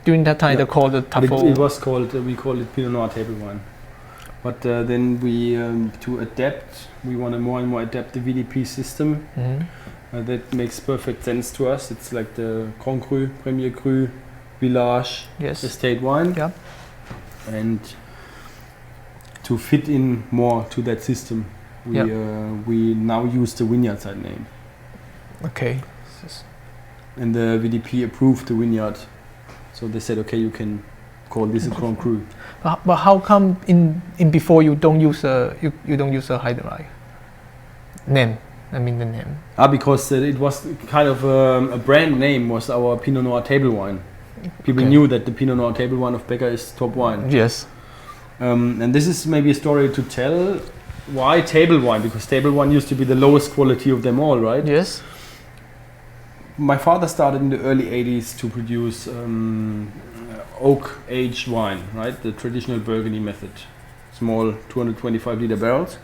During that time, they called the But Tafel. it was called, we call it Pinot Noir table wine. But then we, to adapt, we want to more and more adapt the VDP system. That makes perfect sense to us. It's like the Grand Cru, Premier Cru, Village, Yes. estate wine. Yeah. And to fit in more to that system, we now use the vineyard side name. Okay. And the VDP approved the vineyard. So they said, okay, you can call this a Grand Cru. But how come in before you don't use a Heidenreich name? I mean the name. Because it was kind of a brand name, was our Pinot Noir table wine. People Okay. knew that the Pinot Noir table wine of Becker is top wine. Yes. And this is maybe a story to tell. Why table wine? Because table wine used to be the lowest quality of them all, right? Yes. My father started in the early 80s to produce oak aged wine, right? The traditional Burgundy method. Small 225 liter barrels.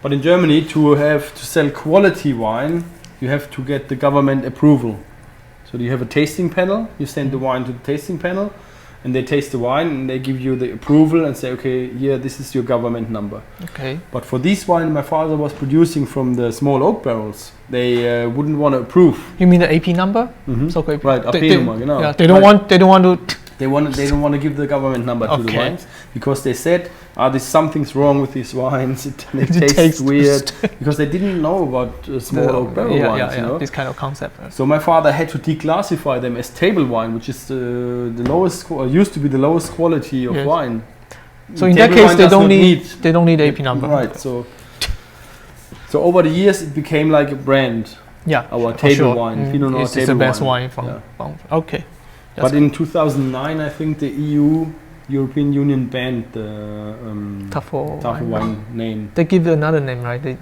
But in Germany, to sell quality wine, you have to get the government approval. So you have a tasting panel, you send the wine to the tasting panel, and they taste the wine and they give you the approval and say, okay, here, this is your government number. Okay. But for this wine my father was producing from the small oak barrels, they wouldn't want to approve. You mean the AP number? Mhm. So AP. Right, AP number, genau. Yeah, they don't want to. They don't want to give the government number to the Okay. wines because they said, there's something's wrong with these wines. They It taste tastes weird because they didn't know about small oak barrel wines. You know? This kind of concept. So my father had to declassify them as table wine, which is the lowest, used to be the lowest quality of Yes. wine. So in Table that case, wine they does don't not need the AP number. Right. So over the years, it became like a brand. Yeah. Our for table sure. wine, Pinot Noir It's table the best wine. wine from. Yeah. Okay. That's But in 2009, I think the European Union banned the Tafel Tafel wine. wine name. They give another name, right? They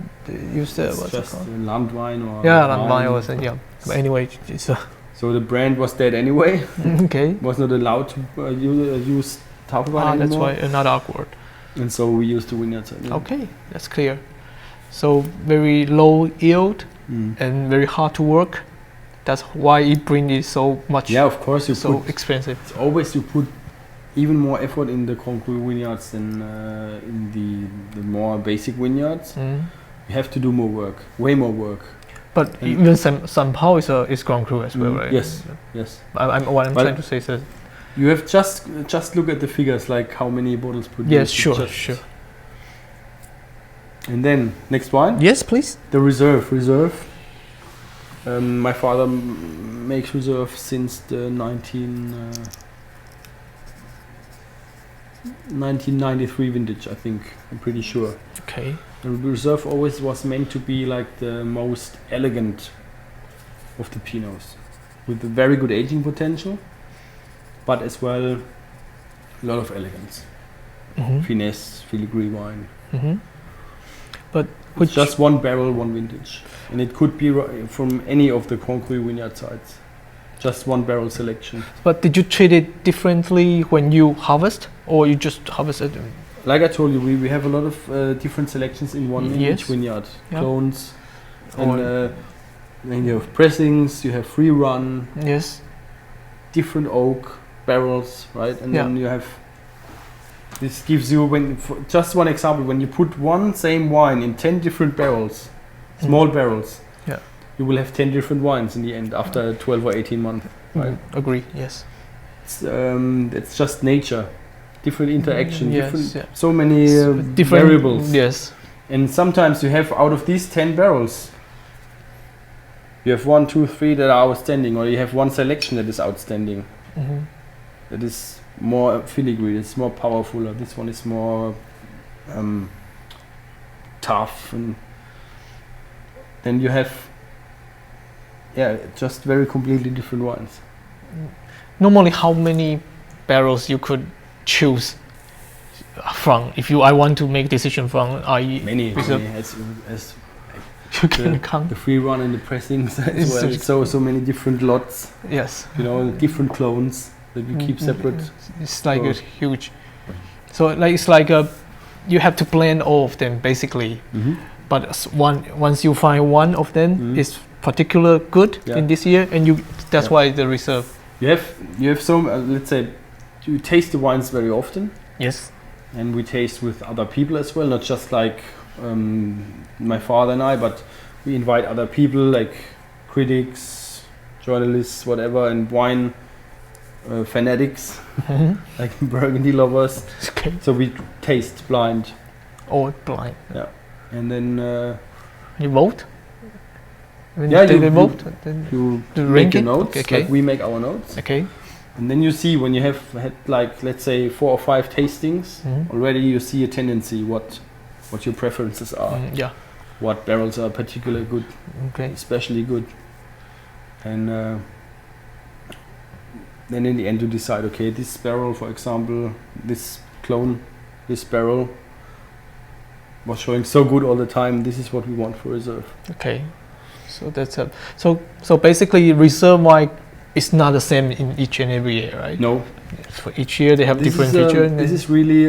use the It's what's it just called? Landwein or Landwein or something. Yeah. But anyway, it's So the brand was dead anyway. okay. Was not allowed to use Tafel wine anymore. That's why another awkward. And so we used the vineyard side name. Okay, that's clear. So very low yield Mm. and very hard to work. That's why it brings so much. Yeah, of course you so put. expensive. It's always you put even more effort in the Grand Cru vineyards than in the more basic vineyards. You have to do more work, way more work. But And even San Paul is Grand Cru as well, right? Yes, yes. What I'm But trying to say is that You have just look at the figures, like how many bottles produced. yes, It's sure, just- sure. And then next wine, Yes, please. the reserve. My father makes reserve since the 1993 vintage, I think. I'm pretty sure. Okay. The Reserve always was meant to be like the most elegant of the Pinots, with a very good aging potential, but as well a lot of elegance, finesse, filigree wine. But It's just one barrel, one vintage, and it could be from any of the Grand Cru vineyard sites. Just one barrel selection. But did you treat it differently when you harvest, or you just harvested? Like I told you, we have a lot of different selections in one in Yes. each vineyard. Yeah. Clones, and then you have pressings, you have free run, Yes. different oak barrels, right? And Yeah. then you have. This gives you, just one example, when you put one same wine in 10 different barrels, small barrels, Yeah. you will have 10 different wines in the end after 12 or 18 months. Right? Agree. Yes. It's just nature, different interaction, Yes, different, yeah. so many Different variables. Yes. And sometimes you have, out of these 10 barrels, you have 1, 2, 3 that are outstanding, or you have one selection that is outstanding. That is more filigree, it's more powerful, or this one is more tough, and then you have just very completely different wines. Normally, how many barrels you could choose from if I want to make decision from? Many Reserve. as You can count. the free run and the pressings as It's well. So many different lots, Yes. different clones that we keep separate. It's like a So- huge. So it's like you have to blend all of them basically. But once you find one of them is particular good Yeah. in this year, and that's Yeah. why the reserve. You have some, let's say, you taste the wines very often, Yes. and we taste with other people as well, not just like my father and I, but we invite other people like critics, journalists, whatever, and wine fanatics, like Burgundy lovers. Okay. So we taste blind, Or blind. and then You vote. When Yeah, they you- vote. Then you the make your ranking? notes, Okay. like we make our notes. Okay. And then you see, when you have had like, let's say, 4 or 5 tastings, already you see a tendency what your preferences are, Yeah. what barrels are particularly good, Okay. especially good, and then in the end you decide, okay, this barrel, for example, this clone, this barrel was showing so good all the time. This is what we want for reserve. Okay. So that's so basically reserve wine is not the same in each and every year, right? No, For each year they have this different is, features. This is really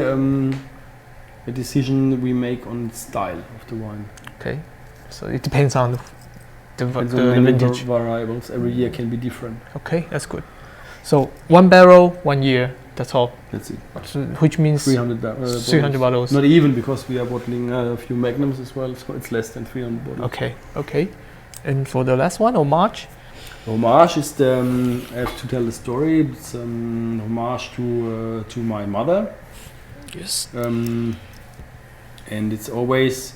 a decision we make on style of the wine. Okay. So it depends on the Depends the on many vintage. variables. Every year can be different. Okay, that's good. So 1 barrel, 1 year. That's all. That's it. So, which means 300 300 bottles. Not even, because we are bottling a few magnums as well, so it's less than 300 bottles. Okay. Okay. And for the last one, or March? Homage is the, I have to tell the story. It's homage to my mother, Yes. and it's always.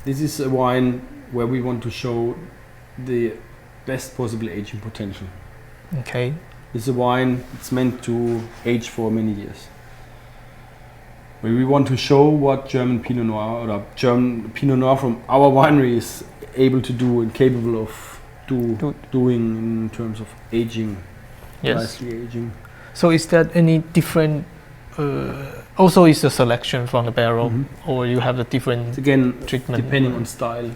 This is a wine where we want to show the best possible aging potential. Okay. It's a wine. It's meant to age for many years. Where we want to show what German Pinot Noir, or German Pinot Noir from our winery, is able to do and capable of doing in terms of aging, Yes. nicely aging. So is that any different? Also, is the selection from the barrel, or you have a different It's again treatment? depending on style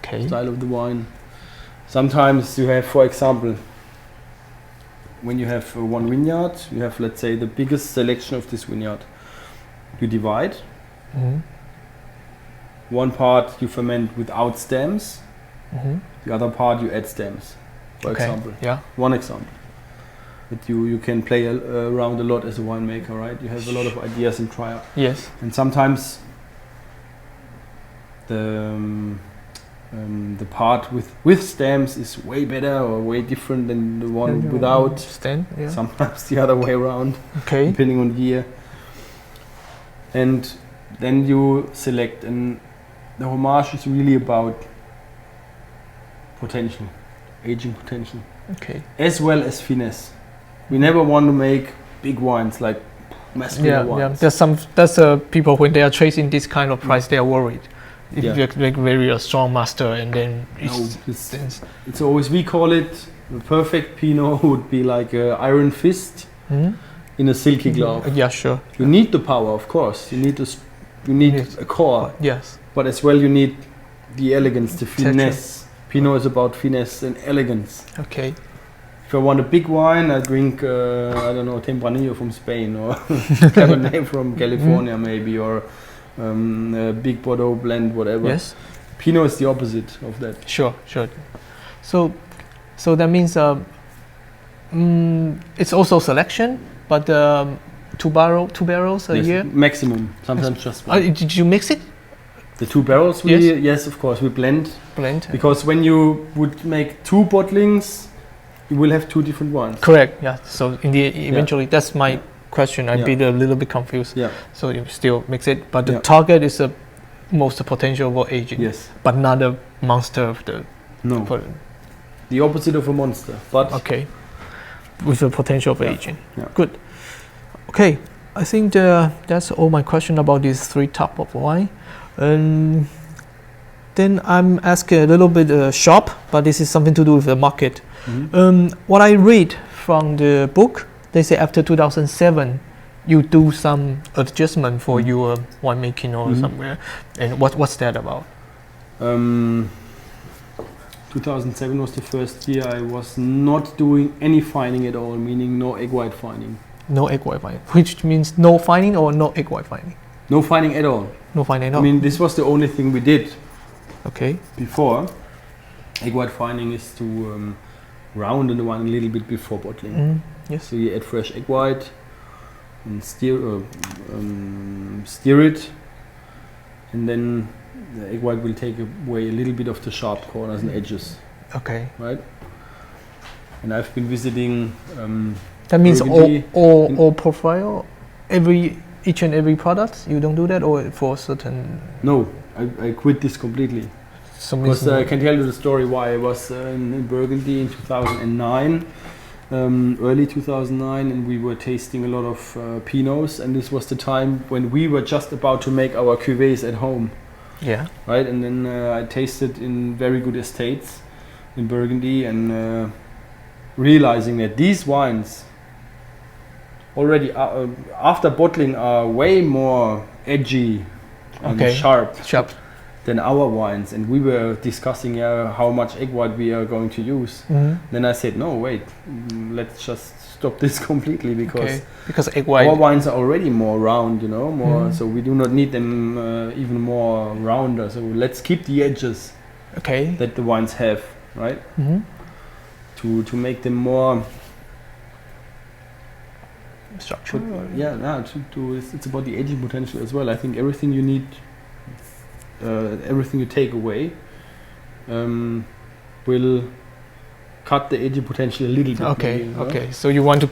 Okay. of the wine. Sometimes you have, for example, when you have one vineyard, you have, let's say, the biggest selection of this vineyard. You divide. One part you ferment without stems, the other part you add stems, for Okay. example. Yeah. One example. That you can play around a lot as a winemaker, right? You have a lot of ideas and try out. Yes. And sometimes the part with stems is way better or way different than the one without. Stand. Yeah. Sometimes the other way around, Okay. depending on the year. And then you select, and the homage is really about potential, aging potential, Okay. as well as finesse. We never want to make big wines like masculine wines. That's people when they are chasing this kind of price, they are worried. If Yeah. you're like very a strong master, and then It's always, we call it, the perfect Pinot would be like an iron fist in a silky glove. Yeah, sure. You need the power, of course. You need Yes. a core, Yes. but as well you need the elegance, the finesse. Pinot is about finesse and elegance. Okay. If I want a big wine, I drink, I don't know, Tempranillo from Spain, or Cabernet from California maybe, or a big Bordeaux blend, whatever. Yes. Pinot is the opposite of that. Sure. So that means it's also selection, but two barrels a Yes, year. maximum, sometimes just one. Did you mix it? The 2 barrels, yes, of course, we blend. Because when you would make 2 bottlings, you will have 2 different wines. Correct. Yeah. So eventually, that's my question. I'd Yeah. be a little bit confused. Yeah. So you still mix it, but the Yeah. target is the most potential for aging. Yes. But not a monster of the. No. The opposite of a monster, but Okay. With the potential of Yeah. aging. Yeah. Good. Okay. I think that's all my question about these 3 type of wine. Then I'm asking a little bit shop, but this is something to do with the market. What I read from the book, they say after 2007, you do some adjustment for your winemaking or somewhere. And what's that about? 2007 was the first year I was not doing any fining at all, meaning no egg white fining. No egg white fining, which means no fining or no egg white fining? No fining at all. No fining at all. I mean, this was the only thing we did Okay. before. Egg white fining is to round the wine a little bit before bottling. Yes. So you add fresh egg white and steer it, and then the egg white will take away a little bit of the sharp corners and edges, Okay. right? And I've been visiting. That means Burgundy all profile, each and every product. You don't do that, or for certain. No, I quit this completely. So Because I can tell you the story why I was in Burgundy in 2009, early 2009, and we were tasting a lot of Pinots, and this was the time when we were just about to make our cuvées at home, yeah. right? And then I tasted in very good estates in Burgundy, and realizing that these wines already after bottling are way more edgy and sharp than our wines, and we were discussing how much egg white we are going to use. Then I said, no, wait, let's just stop this completely, because egg white. our wines are already more round, more. So we do not need them even more rounder. So let's keep the edges that the wines have, right? To make them more structure. It's about the aging potential as well. I think everything you need. Everything you take away will cut the aging potential a little bit. Okay. So you want to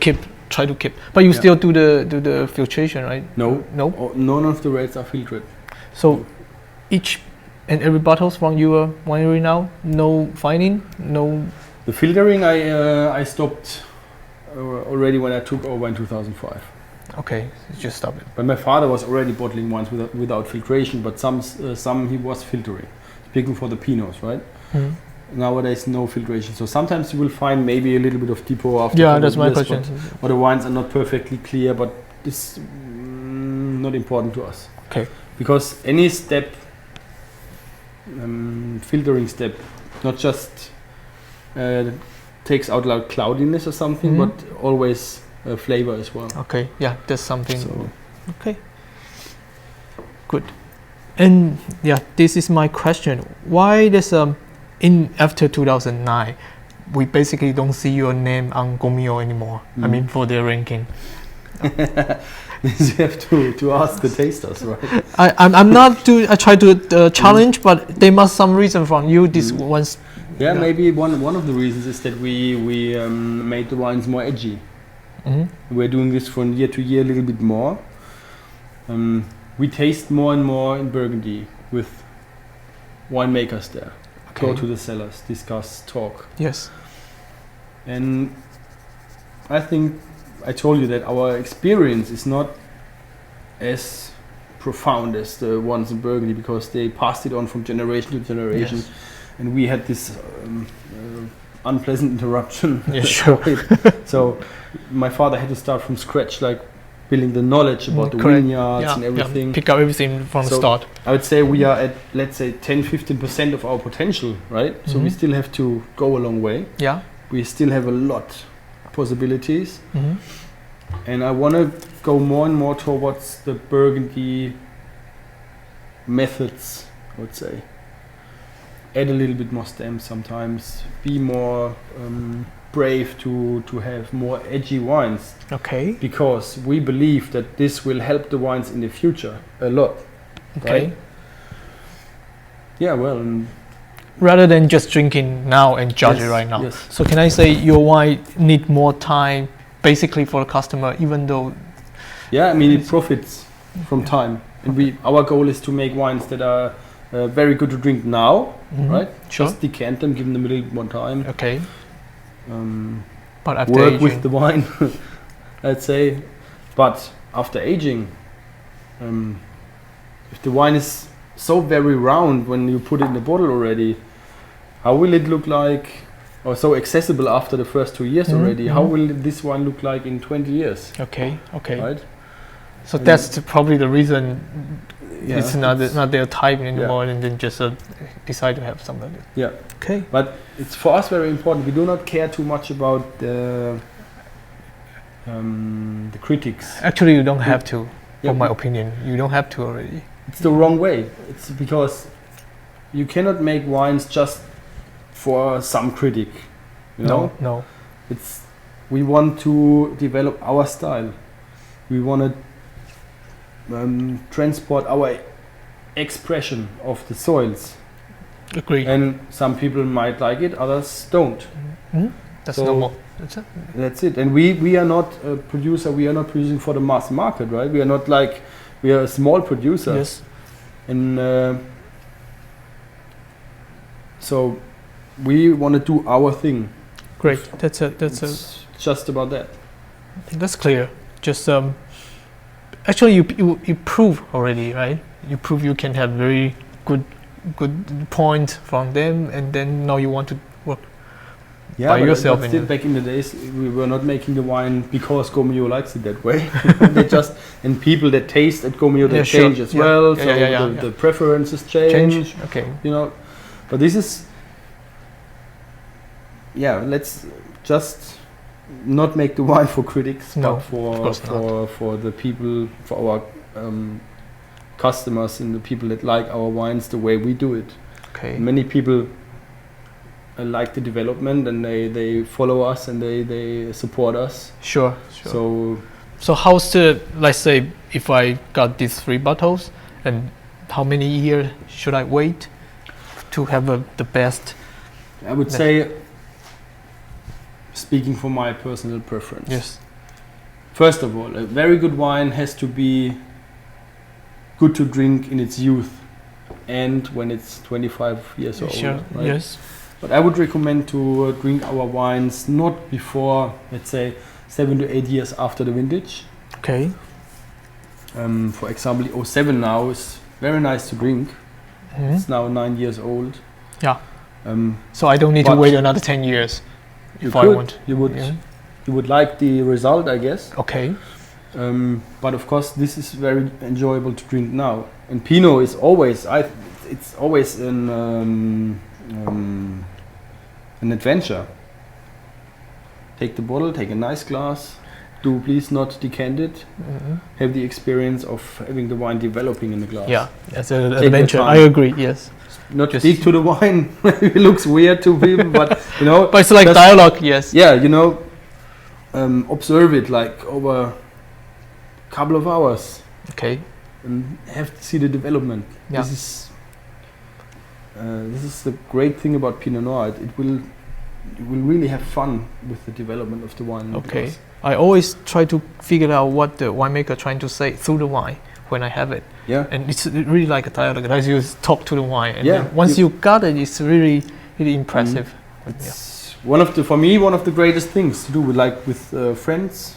try to keep, but you still do the filtration, right? No. No. None of the reds are filtered. So each and every bottles from your winery now, no fining, no. The filtering I stopped already when I took over in 2005. Okay, just stop it. But my father was already bottling wines without filtration, but some he was filtering. Speaking for the Pinots, right? Nowadays, no filtration. So sometimes you will find maybe a little bit of depot after. Yeah, that's my question. Or the wines are not perfectly clear, but it's not important to us. Okay. Because any step, filtering step, not just takes out like cloudiness or something, but always flavor as well. Okay, yeah, that's something. So. Okay. Good. And yeah, this is my question. Why does in after 2009, we basically don't see your name on Gomio anymore? I mean, for their ranking. This you have to ask the tasters, right? I'm not I try to challenge, but there must some reason from you. This one's. Yeah, maybe one of the reasons is that we made the wines more edgy. We're doing this from year to year a little bit more. We taste more and more in Burgundy with winemakers there. Go to the cellars, discuss, talk. Yes. And I think I told you that our experience is not as profound as the ones in Burgundy, because they passed it on from generation to generation, Yes. and we had this unpleasant interruption. Yeah, sure. So my father had to start from scratch, like building the knowledge about the Correct. vineyards and everything. Pick up everything from the So start. I would say we are at, let's say, 10-15% of our potential, right? So we Mhm. still have to go a long way. Yeah. We still have a lot possibilities, Hmm. and I want to go more and more towards the Burgundy methods, I would say. Add a little bit more stamps sometimes, be more brave to have more edgy wines, Okay. because we believe that this will help the wines in the future a lot. Okay. Right? Yeah, well, Rather than just drinking now and judge it Yes, right now. yes. So can I say your wine need more time, basically, for the customer, even though yeah, I mean it profits from time, and our goal is to make wines that are very good to drink now, Mhm. right? Sure. Just decant them, give them a little bit more time. Okay. But after Work aging, with the wine, I'd say. But after aging, if the wine is so very round when you put it in the bottle already, how will it look like, or so accessible after the first 2 years Mhm, already? How mhm. will this wine look like in 20 years? Okay. Okay. Right? So And- that's probably the reason Yeah, it's not their type anymore, Yeah. and then just decide to have something. Yeah. Okay. But it's for us very important. We do not care too much about the critics. Actually, you don't have to. Yeah, For my opinion, you don't have to already. It's the wrong way. It's because you cannot make wines just for some critic. You know? No. It's we want to develop our style. We want to transport our expression of the soils. Agree. And some people might like it, others don't. Mhm. That's So- normal. That's it. That's it. And we are not a producer. We are not producing for the mass market, right? We are not like we are a small producer. Yes. And so we want to do our thing. Great. That's It's just about that. that's clear. Just actually, you prove already, right? You prove you can have very good point from them, and then now you want to work. Yeah, By but yourself but in still it. back in the days, we were not making the wine because Gomio likes it that way. They just and people that taste at Gomio they Yeah, sure. change as Yeah. well. Yeah, So yeah. the preferences change. Okay. You know, but this is let's just not make the wine for critics, No, but of course for the people, for our customers and the people that like our wines the way we do it. Okay. Many people like the development, and they follow us and they support us. Sure. So how's the, let's say, if I got these 3 bottles, and how many years should I wait to have the best? I would say, speaking for my personal preference, Yes. first of all, a very good wine has to be good to drink in its youth and when it's 25 years old. Sure. Right? Yes. But I would recommend to drink our wines not before, let's say, 7 to 8 years after the vintage. Okay. For example, 07 now is very nice to drink. Mhm. It's now 9 years old. Yeah. Um, So I don't need to But- wait another 10 years you if I could, want. you would, Yeah. you would like the result, I guess. Okay. But of course, this is very enjoyable to drink now. And Pinot is always, it's always an adventure. Take the bottle, take a nice glass. Do please not decant it. Mhm. Have the experience of having the wine developing in the glass. Yeah, it's an your adventure. time. I agree. Yes, Not Just- stick to the wine. It looks weird to people, but you know. but it's like Just- dialogue. Yes. Yeah, you know, observe it like over a couple of hours Okay. and have to see the development. Yeah. This is the great thing about Pinot Noir. You will really have fun with the development of the wine. in the Okay. glass. I always try to figure out what the winemaker trying to say through the wine when I have it, Yeah. and it's really like a dialogue. As you talk to the wine, and Yeah, then once you got it, it's really impressive. Yeah. It's one of the greatest things to do with friends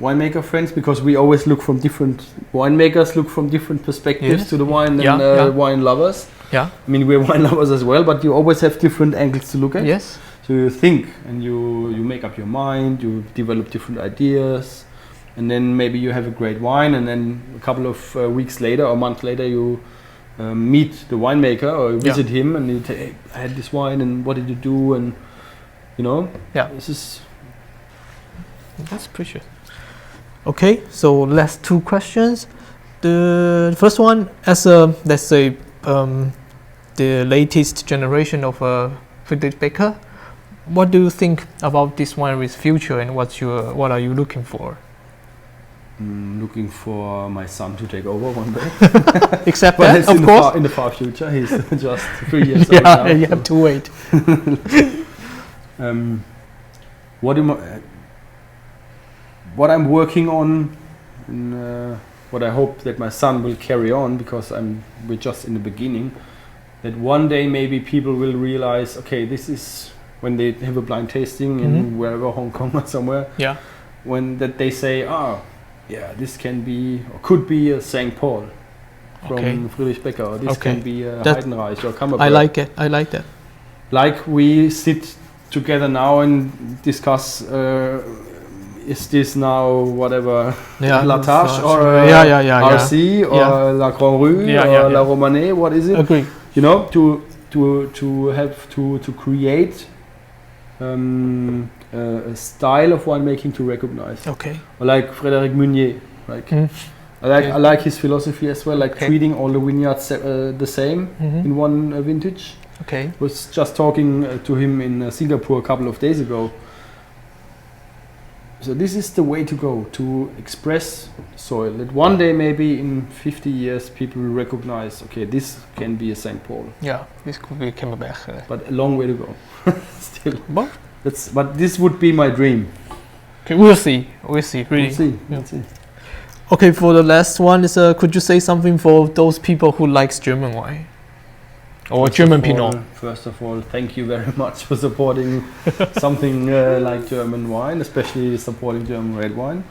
winemaker friends, because we always look from different winemakers, look from different perspectives Yes. to the wine Yeah, than yeah. wine lovers. Yeah. I mean, we're wine lovers as well, but you always have different angles to look at. Yes. So you think and you make up your mind, you develop different ideas, and then maybe you have a great wine, and then a couple of weeks later or month later you meet the winemaker or you visit him and you say, hey, I had this wine and what did you do, and you know, this is... That's precious. Okay, so last two questions. The first one, as let's say the latest generation of F.Becker, what do you think about this winery's future, and what are you looking for? Looking for my son to take over one day. Except but that, it's of course. in the far future. He's just 3 years old now. You have to wait. What I'm working on, and what I hope that my son will carry on, because we're just in the beginning, that one day maybe people will realize, okay, this is when they have a blind tasting in wherever, Hong Kong or somewhere, when that they say, this can be or could be a St. Paul from F.Becker, or this can be a Heidenreich or Kammerberg. I like it. I like that. Like we sit together now and discuss, is this now whatever La Tâche or RC or La Grand Rue or La Romanée? What is it? Agree. You know, to create a style of winemaking to recognize. Okay. Like Frédéric Meunier, like I like his philosophy as well, like treating all the vineyards the same in one vintage. Okay. Was just talking to him in Singapore a couple of days ago. So this is the way to go, to express soil. That one day, maybe in 50 years, people will recognize, okay, this can be a St. Paul. Yeah, this could be Kammerberg. But a long way to go. Still. But this would be my dream. Okay, we'll see. We'll see. Really. We'll see. Okay, for the last one is, could you say something for those people who likes German wine? Or German Pinot? First of all, thank you very much for supporting something like German wine, especially supporting German red wine.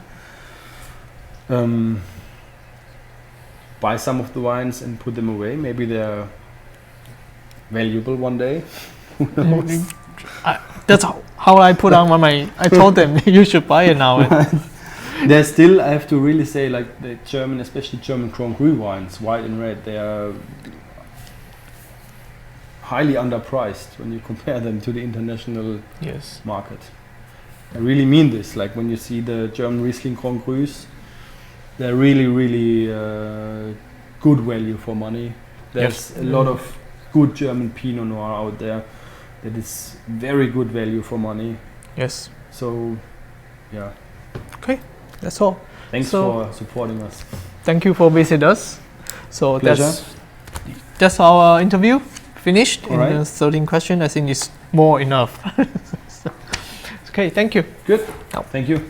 Buy some of the wines and put them away. Maybe they're valuable one day. Who knows? That's how I put on I told them you should buy it now. There's still, I have to really say, like the German, especially German Grand Cru wines, white and red, they are highly underpriced when you compare them to the international market. I really mean this. Like when you see the German Riesling Grand Crus, they're really, really good value for money. There's a lot of good German Pinot Noir out there that is very good value for money. Yes. So, yeah. Okay, that's all. Thanks for supporting us. Thank you for visiting us. So pleasure. That's our interview. Finished all in the 13 question. I think it's more enough. Okay, thank you. Good. Thank you.